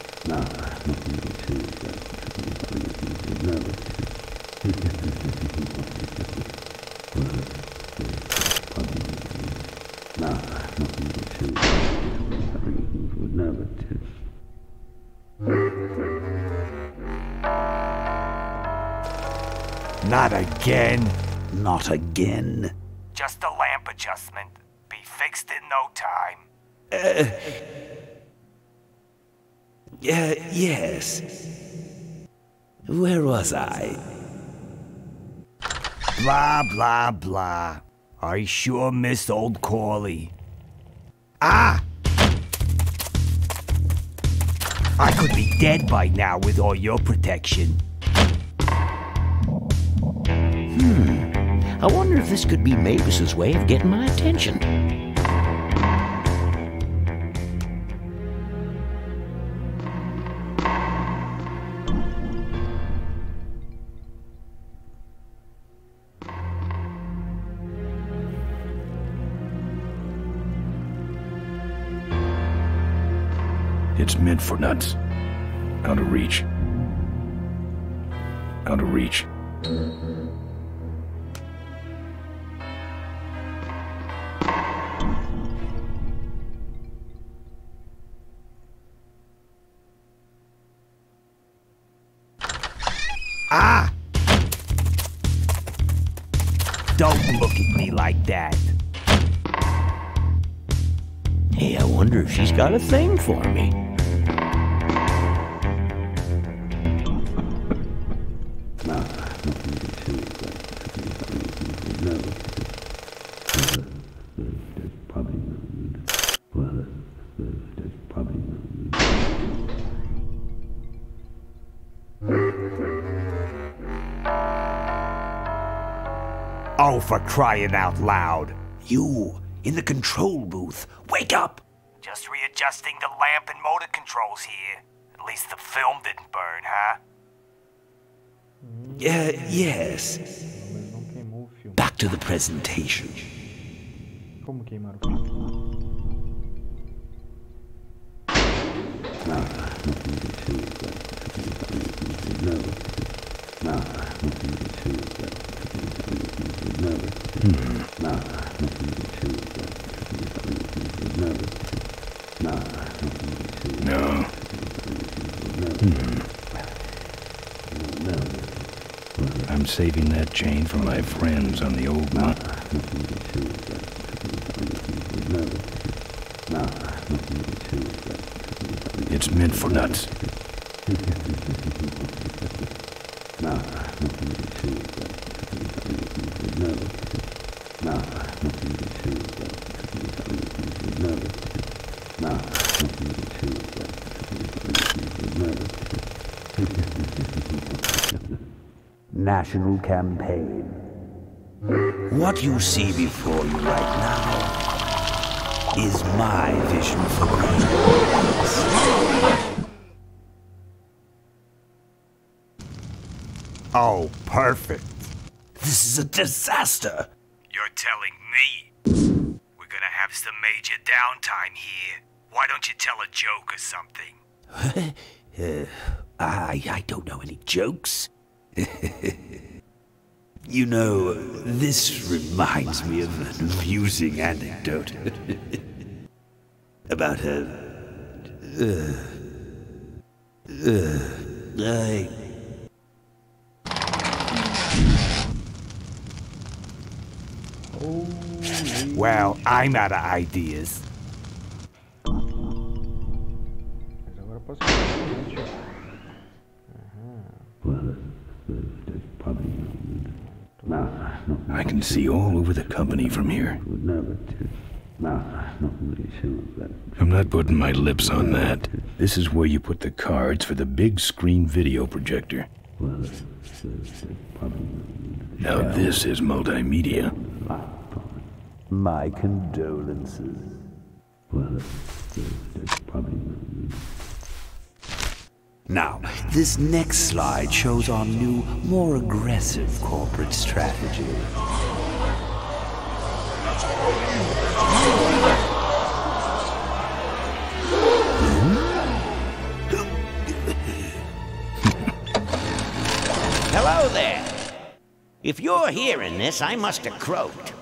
Not again. Not again. Just a lamp adjustment. Be fixed in no time. Yes. Where was I? Blah, blah, blah. I sure miss old Corley. Ah! I could be dead by now with all your protection. I wonder if this could be Mavis's way of getting my attention. It's mid for nuts. Out of reach. Out of reach. Ah! Don't look at me like that. Hey, I wonder if she's got a thing for me. Oh, for crying out loud. You, in the control booth. Wake up! Just readjusting the lamp and motor controls here. At least the film didn't burn, huh? Yes. Back to the presentation. Como queimar o filme? No. I'm saving that chain for my friends on the old mine. It's meant for nuts. National campaign. What you see before you right now is my vision for greatness. Oh, perfect. This is a disaster. You're telling me we're gonna have some major downtime here. Why don't you tell a joke or something? I don't know any jokes. You know, this reminds me of an amusing anecdote about Well, I'm out of ideas. Agora posso fazer. I can see all over the company from here. I'm not putting my lips on that. This is where you put the cards for the big screen video projector. Now this is multimedia. my condolences. Now, this next slide shows our new, more aggressive corporate strategy. Hello there. If you're hearing this, I must have croaked.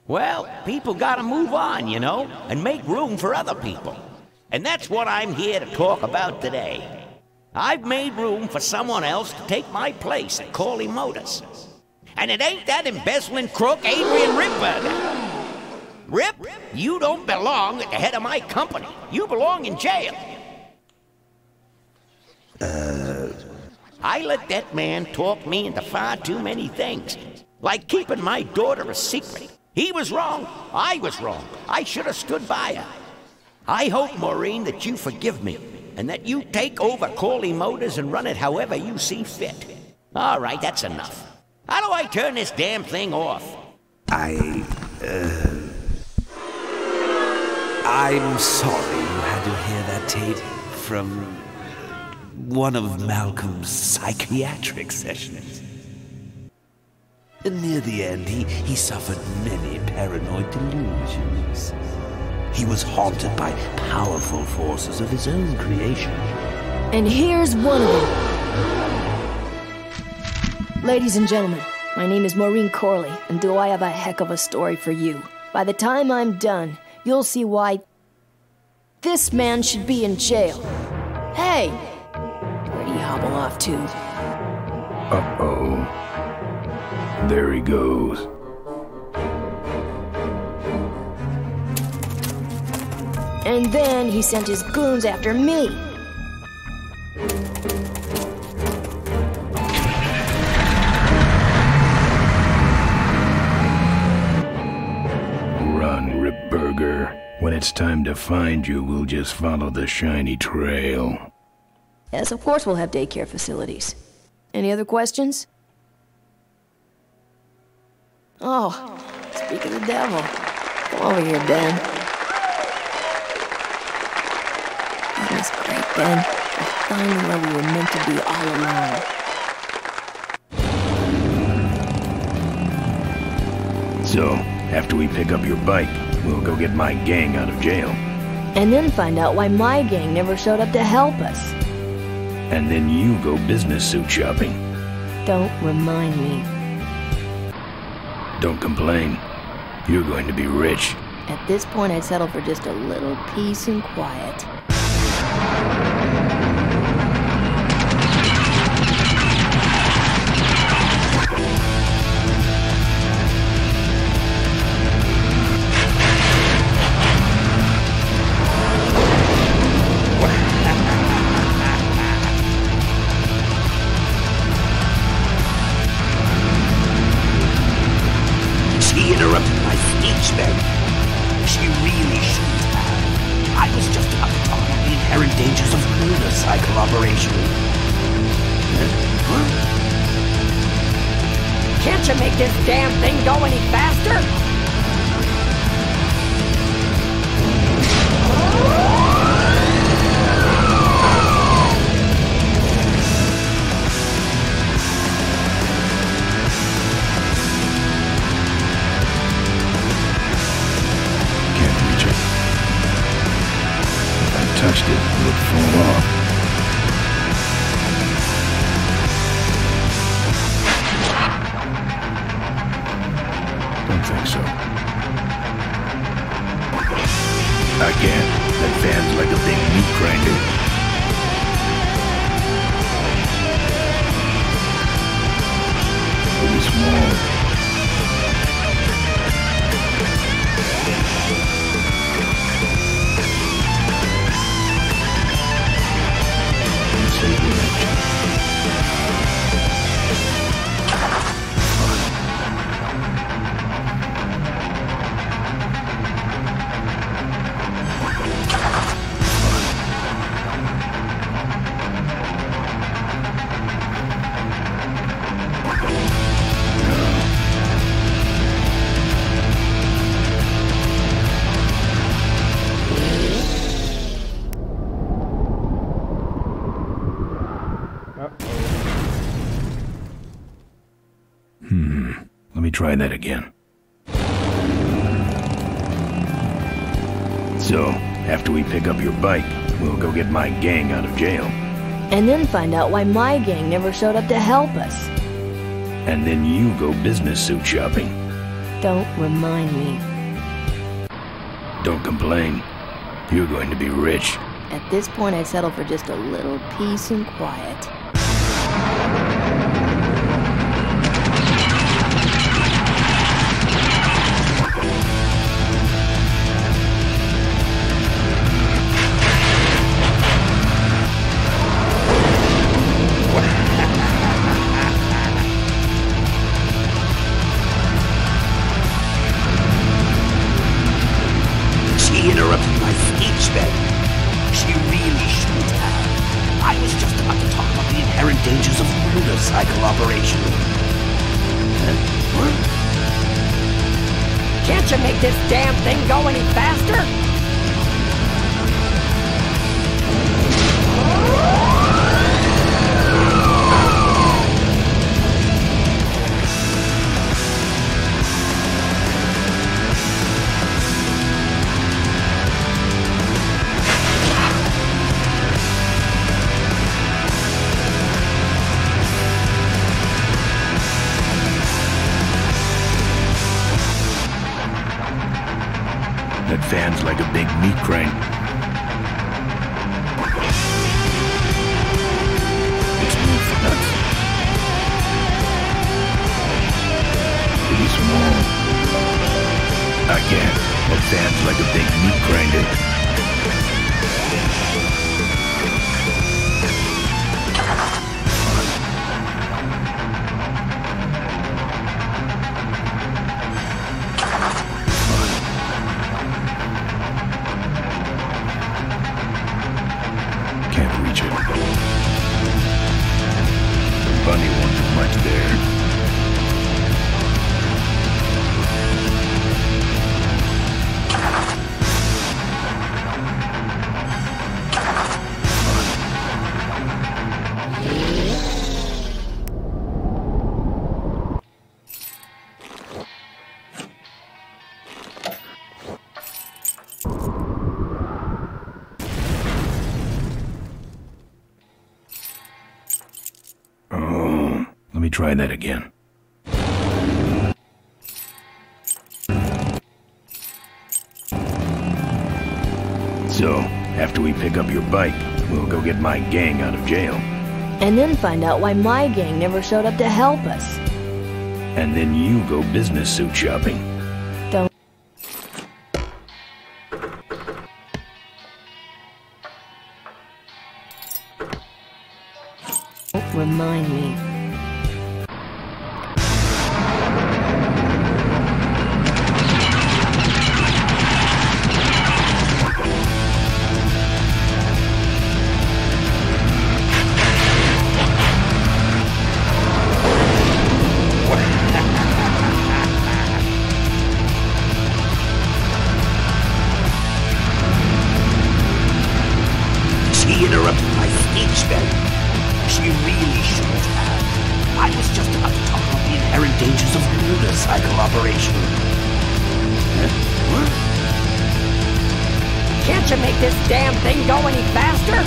Well, people gotta move on, you know, and make room for other people. And that's what I'm here to talk about today. I've made room for someone else to take my place at Corley Motors. And it ain't that embezzling crook Adrian Ripburger. Rip, you don't belong at the head of my company. You belong in jail. I let that man talk me into far too many things. Like keeping my daughter a secret. He was wrong. I was wrong. I should have stood by her. I hope, Maureen, that you forgive me, and that you take over Corley Motors and run it however you see fit. All right, that's enough. How do I turn this damn thing off? I'm sorry you had to hear that, Tate, from one of Malcolm's psychiatric sessions. Near the end, he suffered many paranoid delusions. He was haunted by powerful forces of his own creation. And here's one of them. Ladies and gentlemen, my name is Maureen Corley, and do I have a heck of a story for you. By the time I'm done, you'll see why this man should be in jail. Hey! Where'd he hobble off to? Uh-oh. There he goes. And then he sent his goons after me. Run, Ripburger. When it's time to find you, we'll just follow the shiny trail. Yes, of course we'll have daycare facilities. Any other questions? Oh, speak of the devil. Come over here, Ben. That was great, Ben. We're finally where we were meant to be all along. So, after we pick up your bike, we'll go get my gang out of jail. And then find out why my gang never showed up to help us. And then you go business suit shopping. Don't remind me. Don't complain. You're going to be rich. At this point, I'd settle for just a little peace and quiet. then. She really shouldn't have. I was just about to talk about the inherent dangers of murder cycle operation. Huh? Can't you make this damn thing go any faster? Touched it, it would fall off. Don't think so. Again, that fan's like a big meat grinder. Pretty small. Let me try that again. So, after we pick up your bike, we'll go get my gang out of jail. And then find out why my gang never showed up to help us. And then you go business suit shopping. Don't remind me. Don't complain. You're going to be rich. At this point, I'd settle for just a little peace and quiet. Can't you make this damn thing go any faster? That fan's like a big meat crane. It's moved nuts. Pretty small. Again, that fan's like a big meat grinder. Bunny won't do much there. Let me try that again. So, after we pick up your bike, we'll go get my gang out of jail. And then find out why my gang never showed up to help us. And then you go business suit shopping. Don't remind me. stages of motorcycle operation. Can't you make this damn thing go any faster?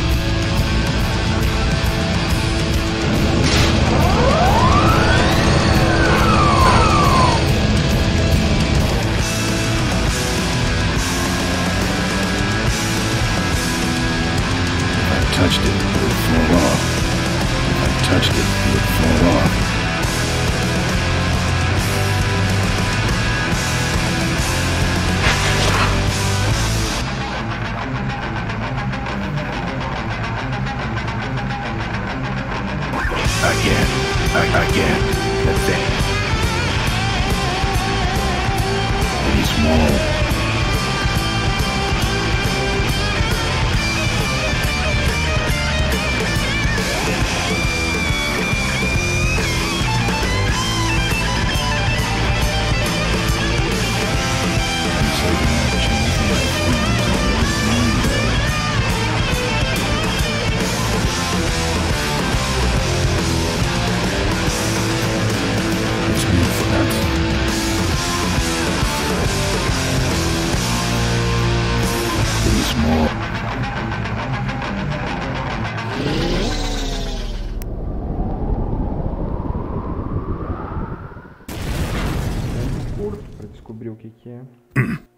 Touched it, it would fall off. If I touched it, it would fall off. Again. That's it. Pretty small.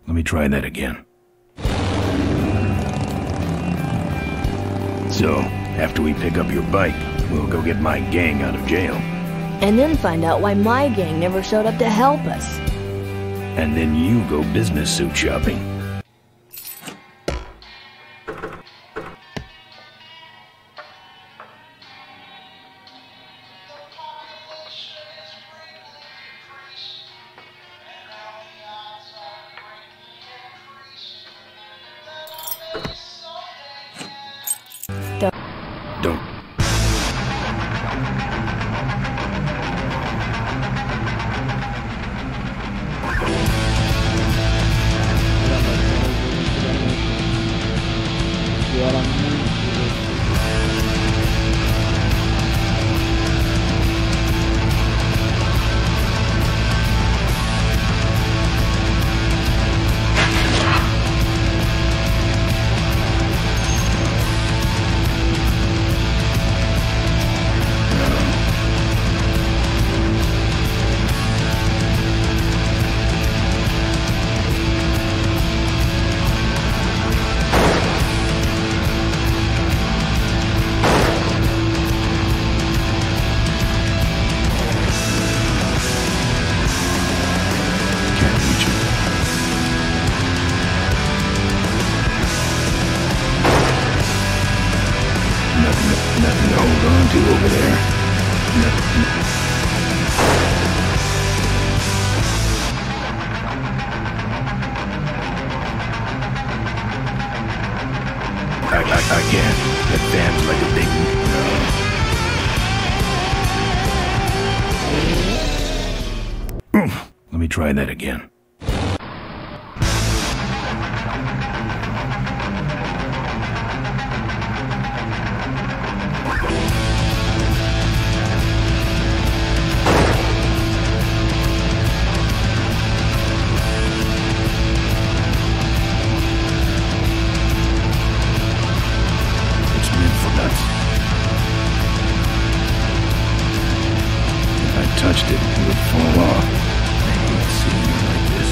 Let me try that again. So, after we pick up your bike, we'll go get my gang out of jail. And then find out why my gang never showed up to help us. And then you go business suit shopping. Don't. Nothing to hold on to over there. I can't. That fan's like a big... No. Let me try that again. Touched it, it would fall off. I hate seeing it like this.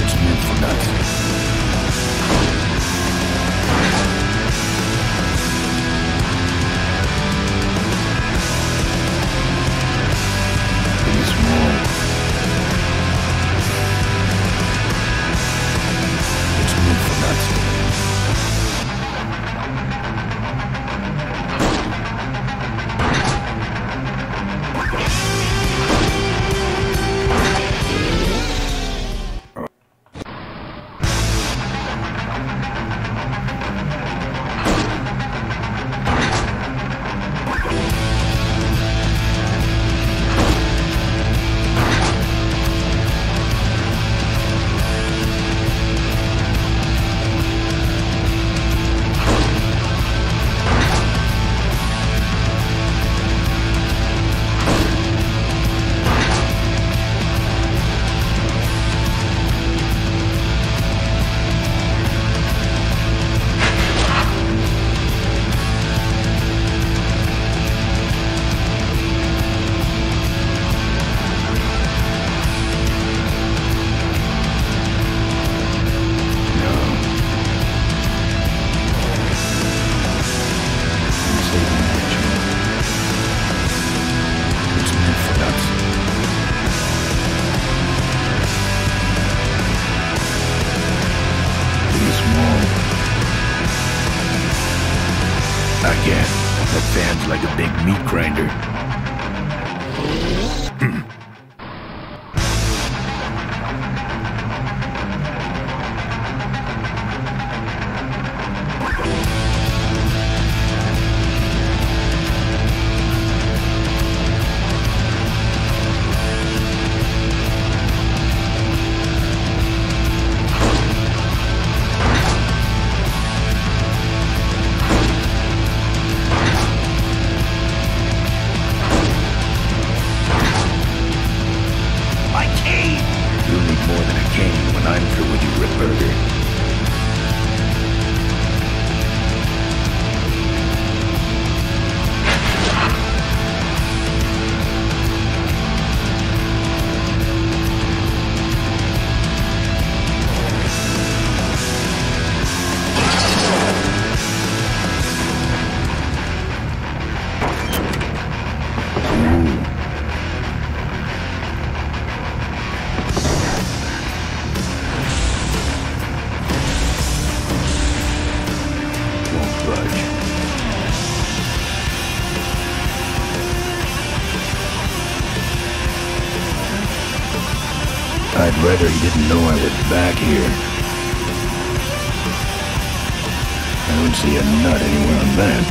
It's meant for nuts. moves like a big meat grinder. I'd rather he didn't know I was back here. I don't see a nut anywhere on that.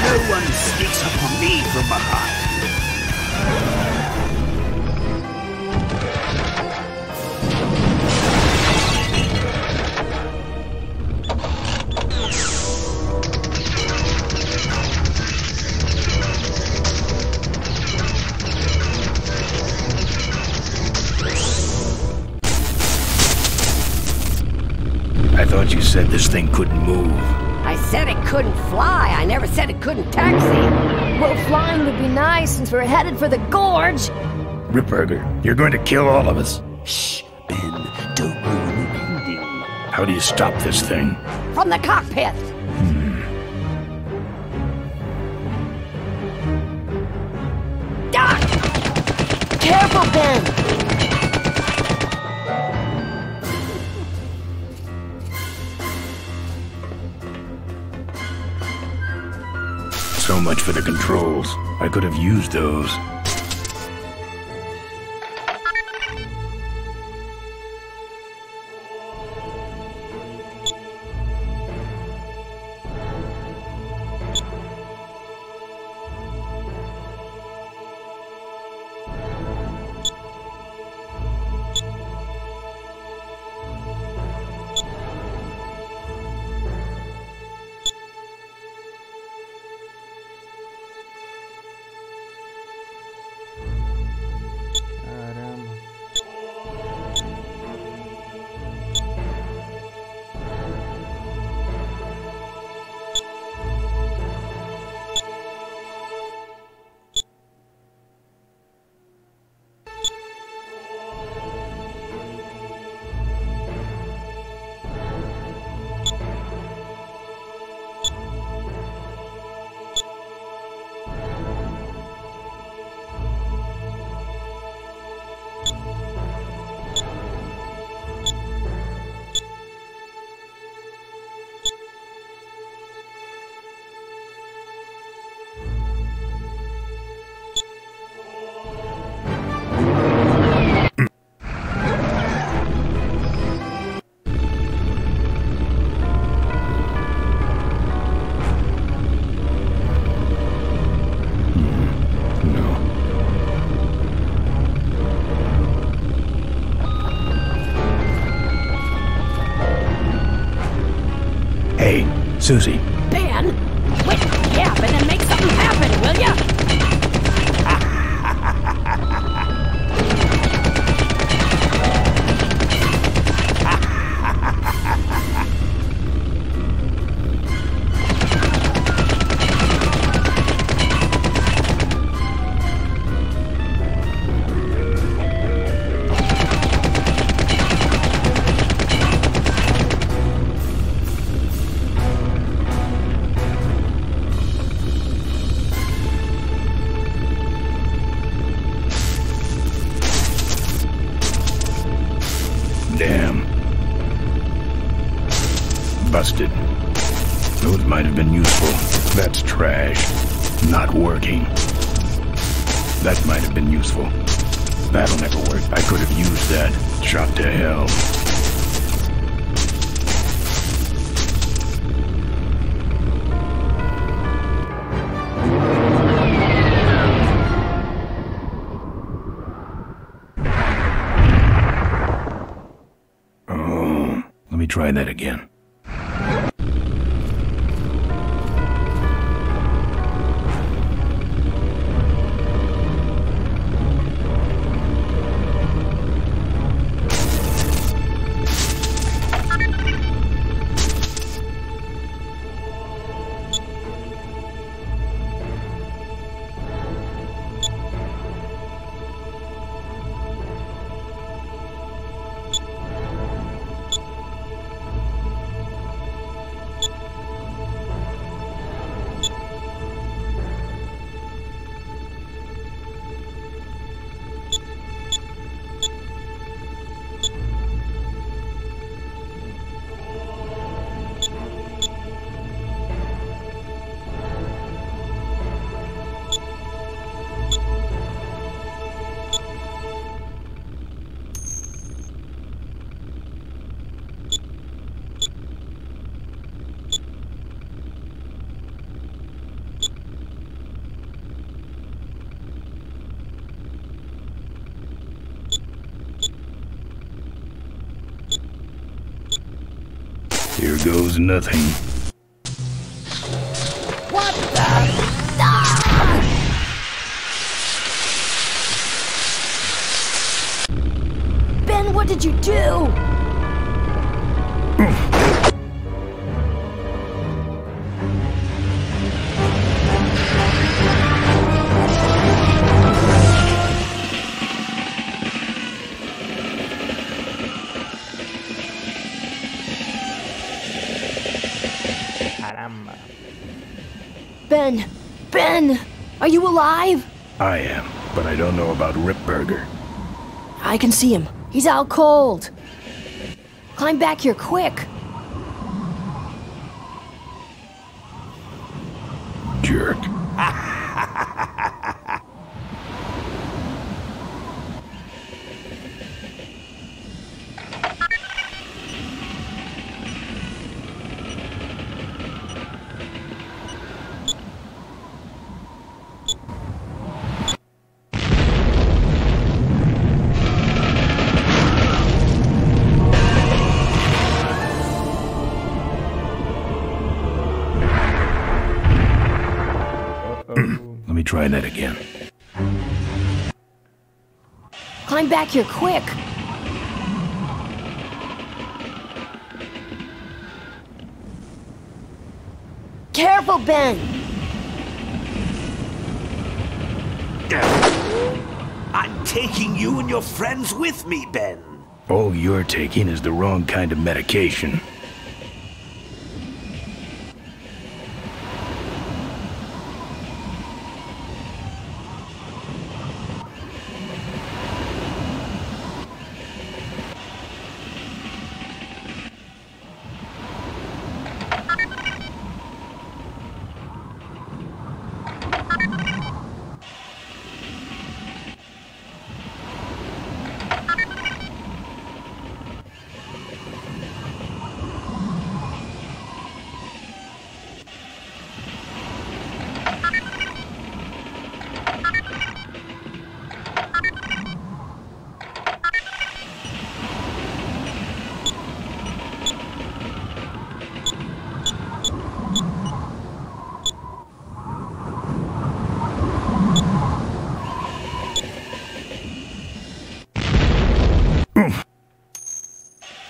No one sneaks up on me from behind. I thought you said this thing couldn't move. I said it couldn't fly. I never said it couldn't taxi. Well, flying would be nice since we're headed for the gorge. Ripburger, you're going to kill all of us. Shh, Ben, don't ruin the ending. How do you stop this thing? From the cockpit. Ah! Careful, Ben! So much for the controls. I could have used those. Hey, Susie. Ben, quit yapping and make something happen, will ya? rusted. Those might have been useful. That's trash. Not working. That might have been useful. That'll never work. I could have used that. Shot to hell. Oh, let me try that again. Here goes nothing. What the? Ben, what did you do? Ben, are you alive? I am, but I don't know about Ripburger. I can see him. He's out cold. Climb back here quick. Jerk. Let me try that again. Climb back here quick. Careful, Ben. I'm taking you and your friends with me, Ben. All you're taking is the wrong kind of medication.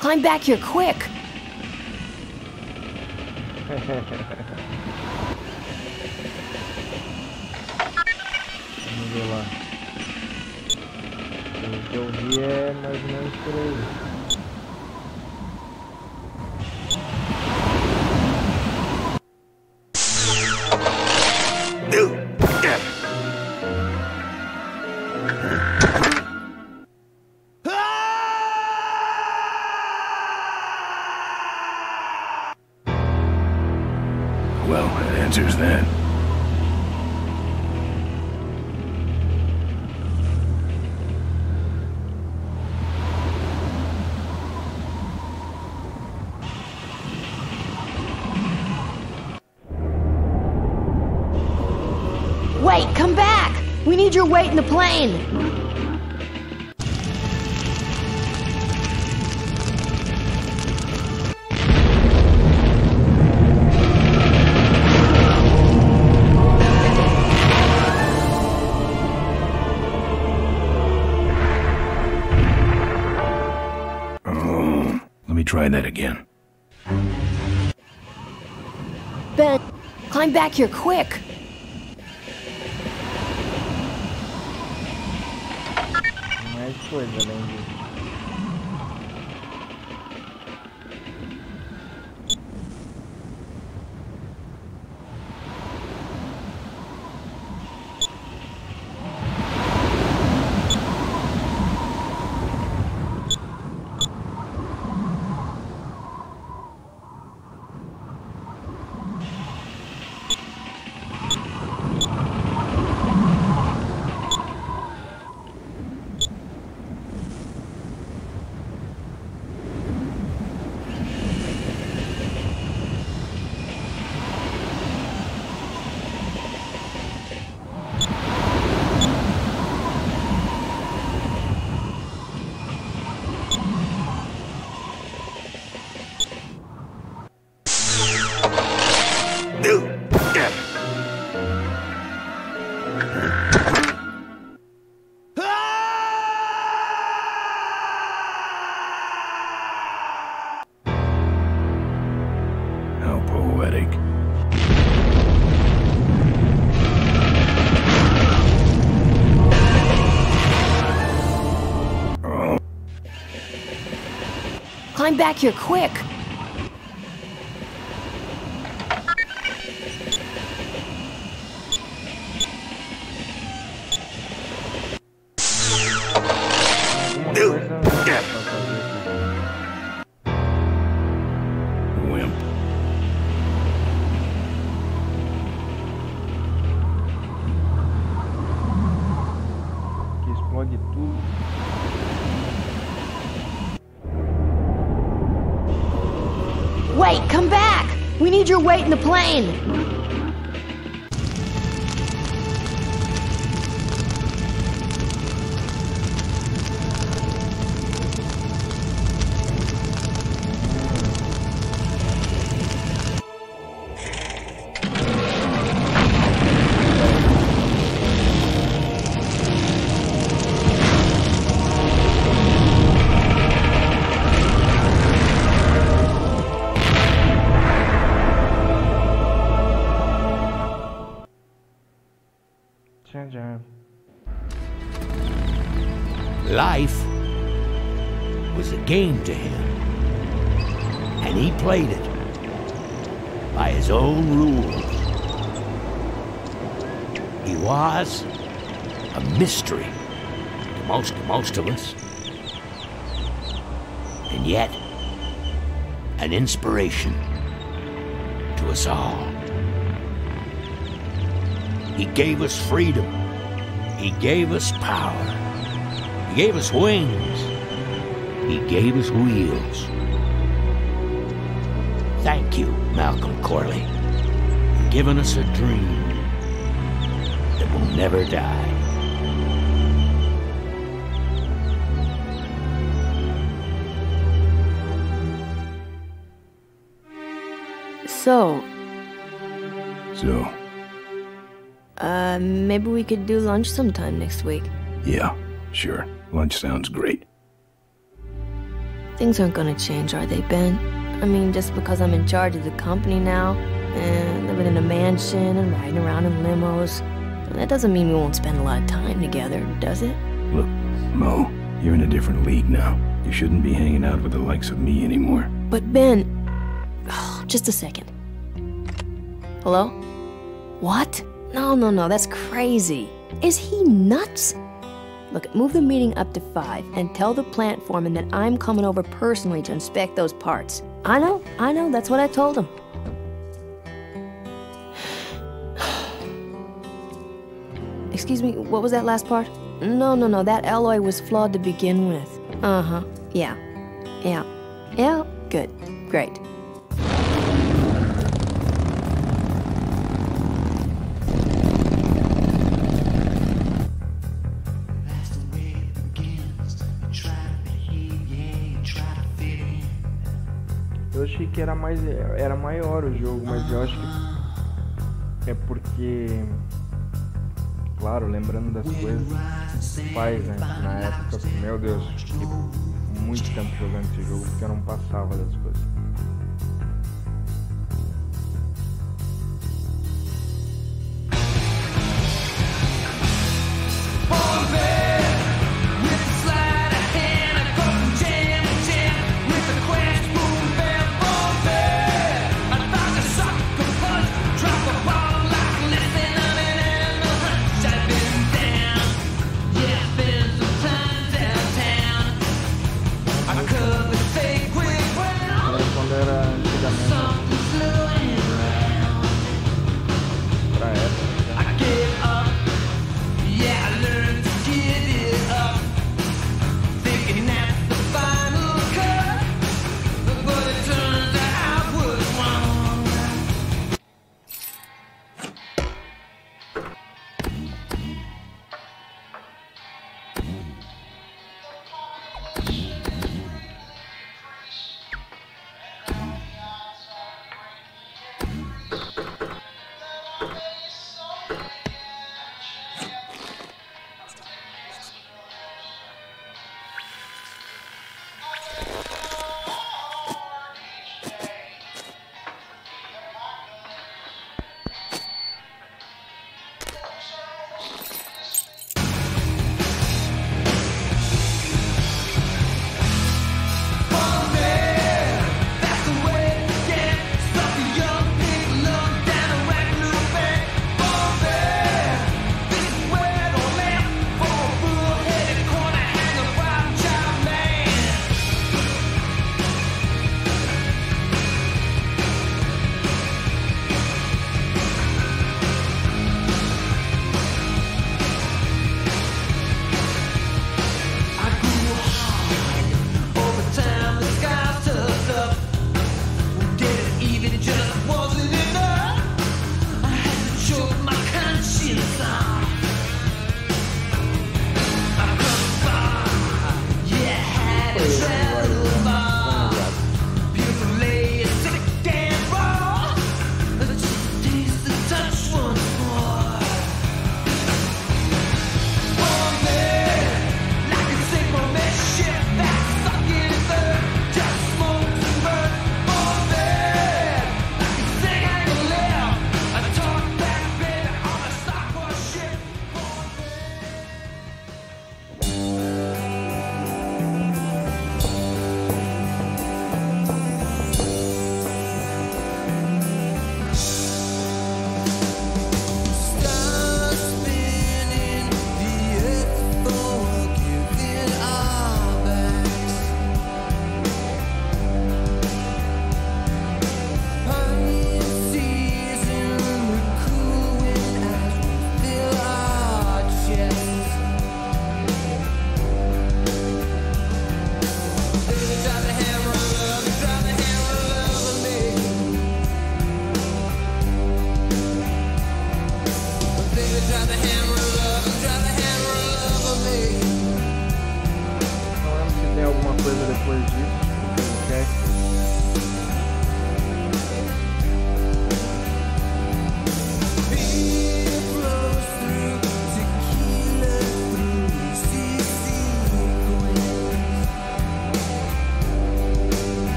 Climb back here quick. Vamos ver lá. O que eu vi é mais ou menos por aí. Well, that answers that. Wait, come back! We need your weight in the plane! Oh, let me try that again. Ben, climb back here quick! Mais coisa além disso. How poetic. Oh. Climb back here quick! Wimp. Que explode tudo. Wait, come back! We need your weight in the plane! Life was a game to him, and he played it by his own rules. He was a mystery to most of us, and yet an inspiration to us all. He gave us freedom. He gave us power. He gave us wings. He gave us wheels. Thank you, Malcolm Corley, for giving us a dream that will never die. So, maybe we could do lunch sometime next week. Yeah, sure. Lunch sounds great. Things aren't gonna change, are they, Ben? I mean, just because I'm in charge of the company now, and living in a mansion and riding around in limos, that doesn't mean we won't spend a lot of time together, does it? Look, Mo, you're in a different league now. You shouldn't be hanging out with the likes of me anymore. But Ben... Oh, just a second. Hello? What? No, that's crazy. Is he nuts? Look, move the meeting up to 5 and tell the plant foreman that I'm coming over personally to inspect those parts. I know, that's what I told him. Excuse me, what was that last part? No, that alloy was flawed to begin with. Uh-huh, yeah, good, great. Eu achei que era maior o jogo, mas eu acho que é porque, claro, lembrando das coisas faz, né? Na época, meu Deus, fiquei muito tempo jogando esse jogo porque eu não passava das coisas.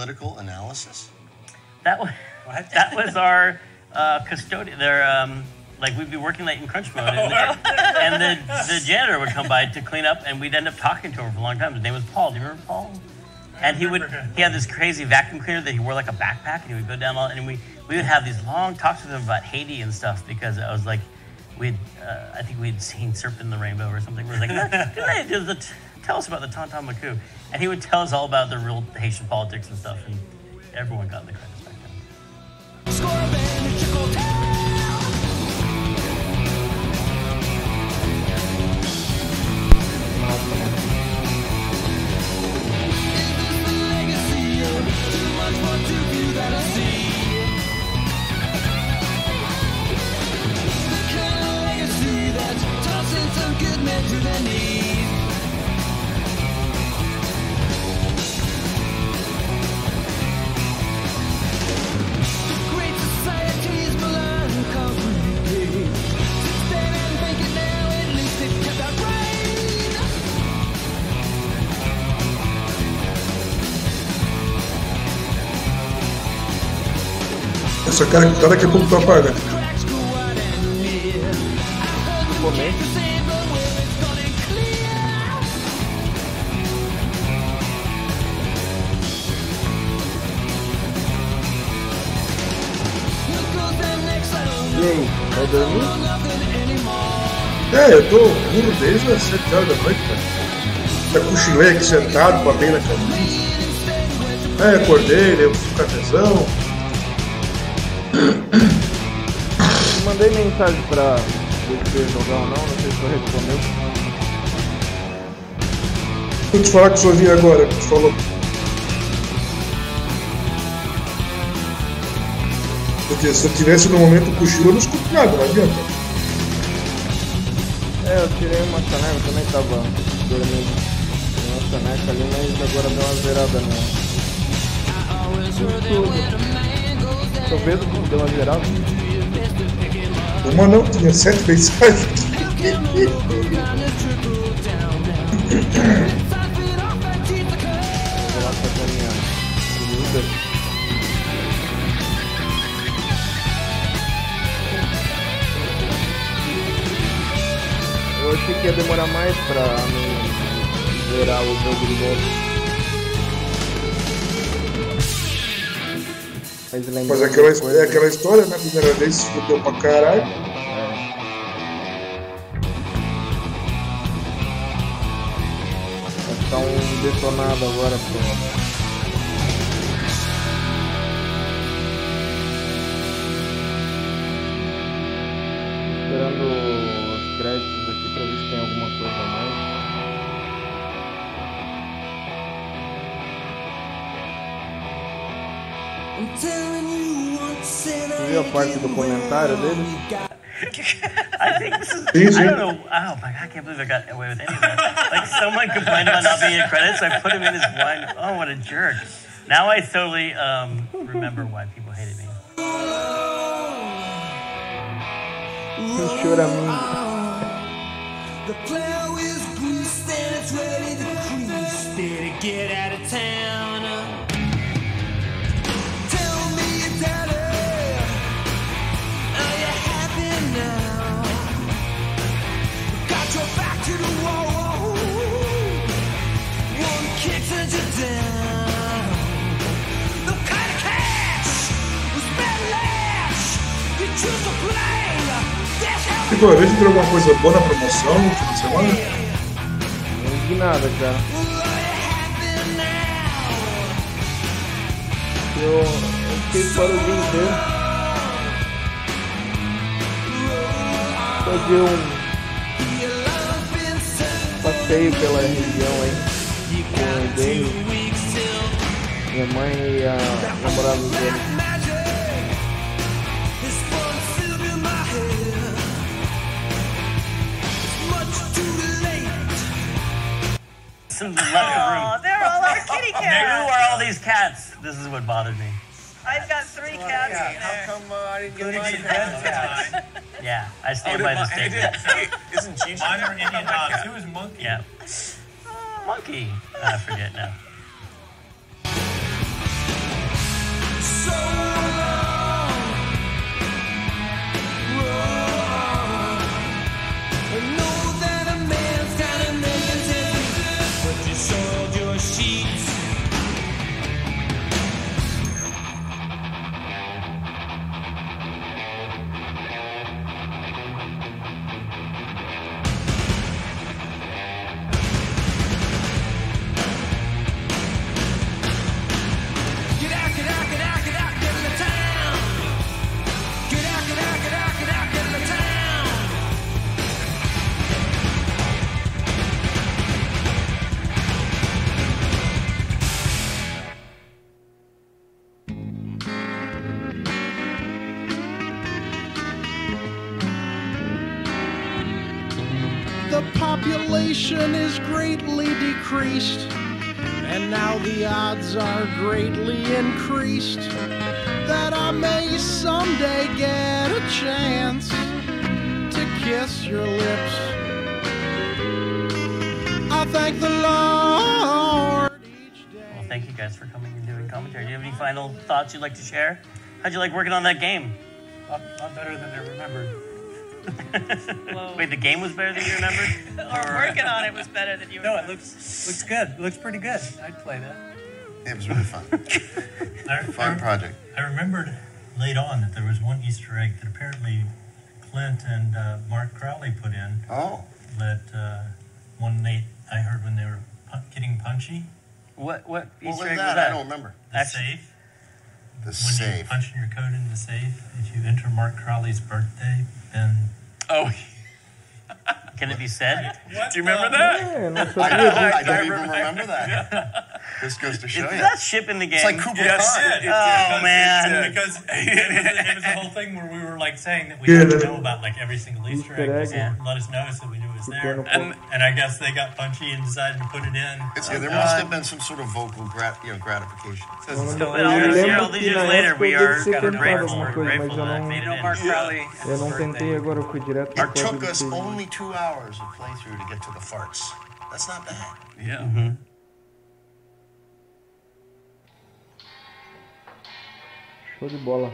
political analysis? That was our custodian. Like we'd be working late in crunch mode, and the janitor would come by to clean up, and we'd end up talking to him for a long time. His name was Paul. Do you remember Paul? And he had this crazy vacuum cleaner that he wore like a backpack, and he would go down and we would have these long talks with him about Haiti and stuff, because I was like, I think we'd seen Serpent in the Rainbow or something. We were like, tell us about the Tonton Macu. And he would tell us all about the real Haitian politics and stuff, and everyone got the credits back then. Essa cara daqui a pouco tu apaga. E aí, vai dormir? Eu tô burro desde as 7 horas da noite, cara. Já cochilei aqui sentado, com a beira na camisa. Acordei, dei um cafezão. Mandei mensagem pra você jogar ou não sei se você respondeu. Vou te falar que só vi agora, que tu falou. Porque se eu tivesse no momento cochilo, eu não escuto nada, não adianta. Eu tirei uma caneca, também tava dormindo em uma caneca ali, mas agora deu uma zerada nela. Talvez não deu uma zerada. Uma não, tinha 7 mensagens. Vou lá fazer a minha comida. Eu achei que ia demorar mais pra zerar o jogo de novo. Mas aquela história, né? Primeira vez se fudeu pra caralho. Vai ficar um detonado agora, pô. Esperando os créditos aqui pra ver se tem alguma coisa a mais. Você viu a parte do comentário dele? I think this is. I don't know. Oh my god! I can't believe I got away with any of that. Like someone complained about not being in credits, so I put him in as one. Oh, what a jerk! Now I totally remember why people hated me. The plow is greased and it's ready to crease. Better get out of town. Tell me, daddy, are you happy now? Got your back to the wall. One kick sends you down. No kind of cash was bad lash. You choose to play. Ficou, eu vejo que alguma coisa boa na promoção no fim de semana? Não vi nada, cara. Eu fiquei fora o dia inteiro. Fazer um passeio pela região aí com o Dave, minha mãe e a namorada dele. Left the room. They're all our kitty cats. Who are all these cats? This is what bothered me. I've got 3 cats. How come I didn't get my cat? Yeah, I stand by the statement. Isn't Gigi? Mine are Indian dogs. Who is Monkey? Yeah. Monkey. I forget now. so long. Wrong. I know that a man's got a million things, but you soiled your sheets. Get out, get out, get out, get out, get in the town. Get out, get out, get out, get out, get in the town. The population is greatly decreased, and now the odds are greatly increased that I may someday get a chance to kiss your lips. I thank the Lord. Well, thank you guys for coming and doing commentary. Do you have any final thoughts you'd like to share? How'd you like working on that game? A lot better than I remembered. Wait, the game was better than you remembered? Or working on it was better than you. No, it looks good. It looks pretty good. I'd play that. It was really fun. Fun project. I remembered late on that there was one Easter egg that apparently Clint and Mark Crowley put in. Oh. That one night I heard when they were getting punchy. What Easter egg was that? I don't remember. The safe. The when safe. you punch in your code in the safe, if you enter Mark Crowley's birthday, then... Oh. Can it be said? Do you remember that? I don't even remember that. This goes to show Is you. that ship in the game? It's like Cooper Yes, Khan. Oh, man. Because it was the whole thing where we were like saying that we had to know about like every single Easter egg. So let us know so we knew it was there. And I guess they got punchy and decided to put it in. There must have been some sort of vocal gratification. All these years later, we are grateful that made it in. Mark Crowley. Eu não tentei agora, eu fui direto pro It took código us de save. only 2 hours of playthrough to get to the farts. That's not bad. Yeah. Show de bola.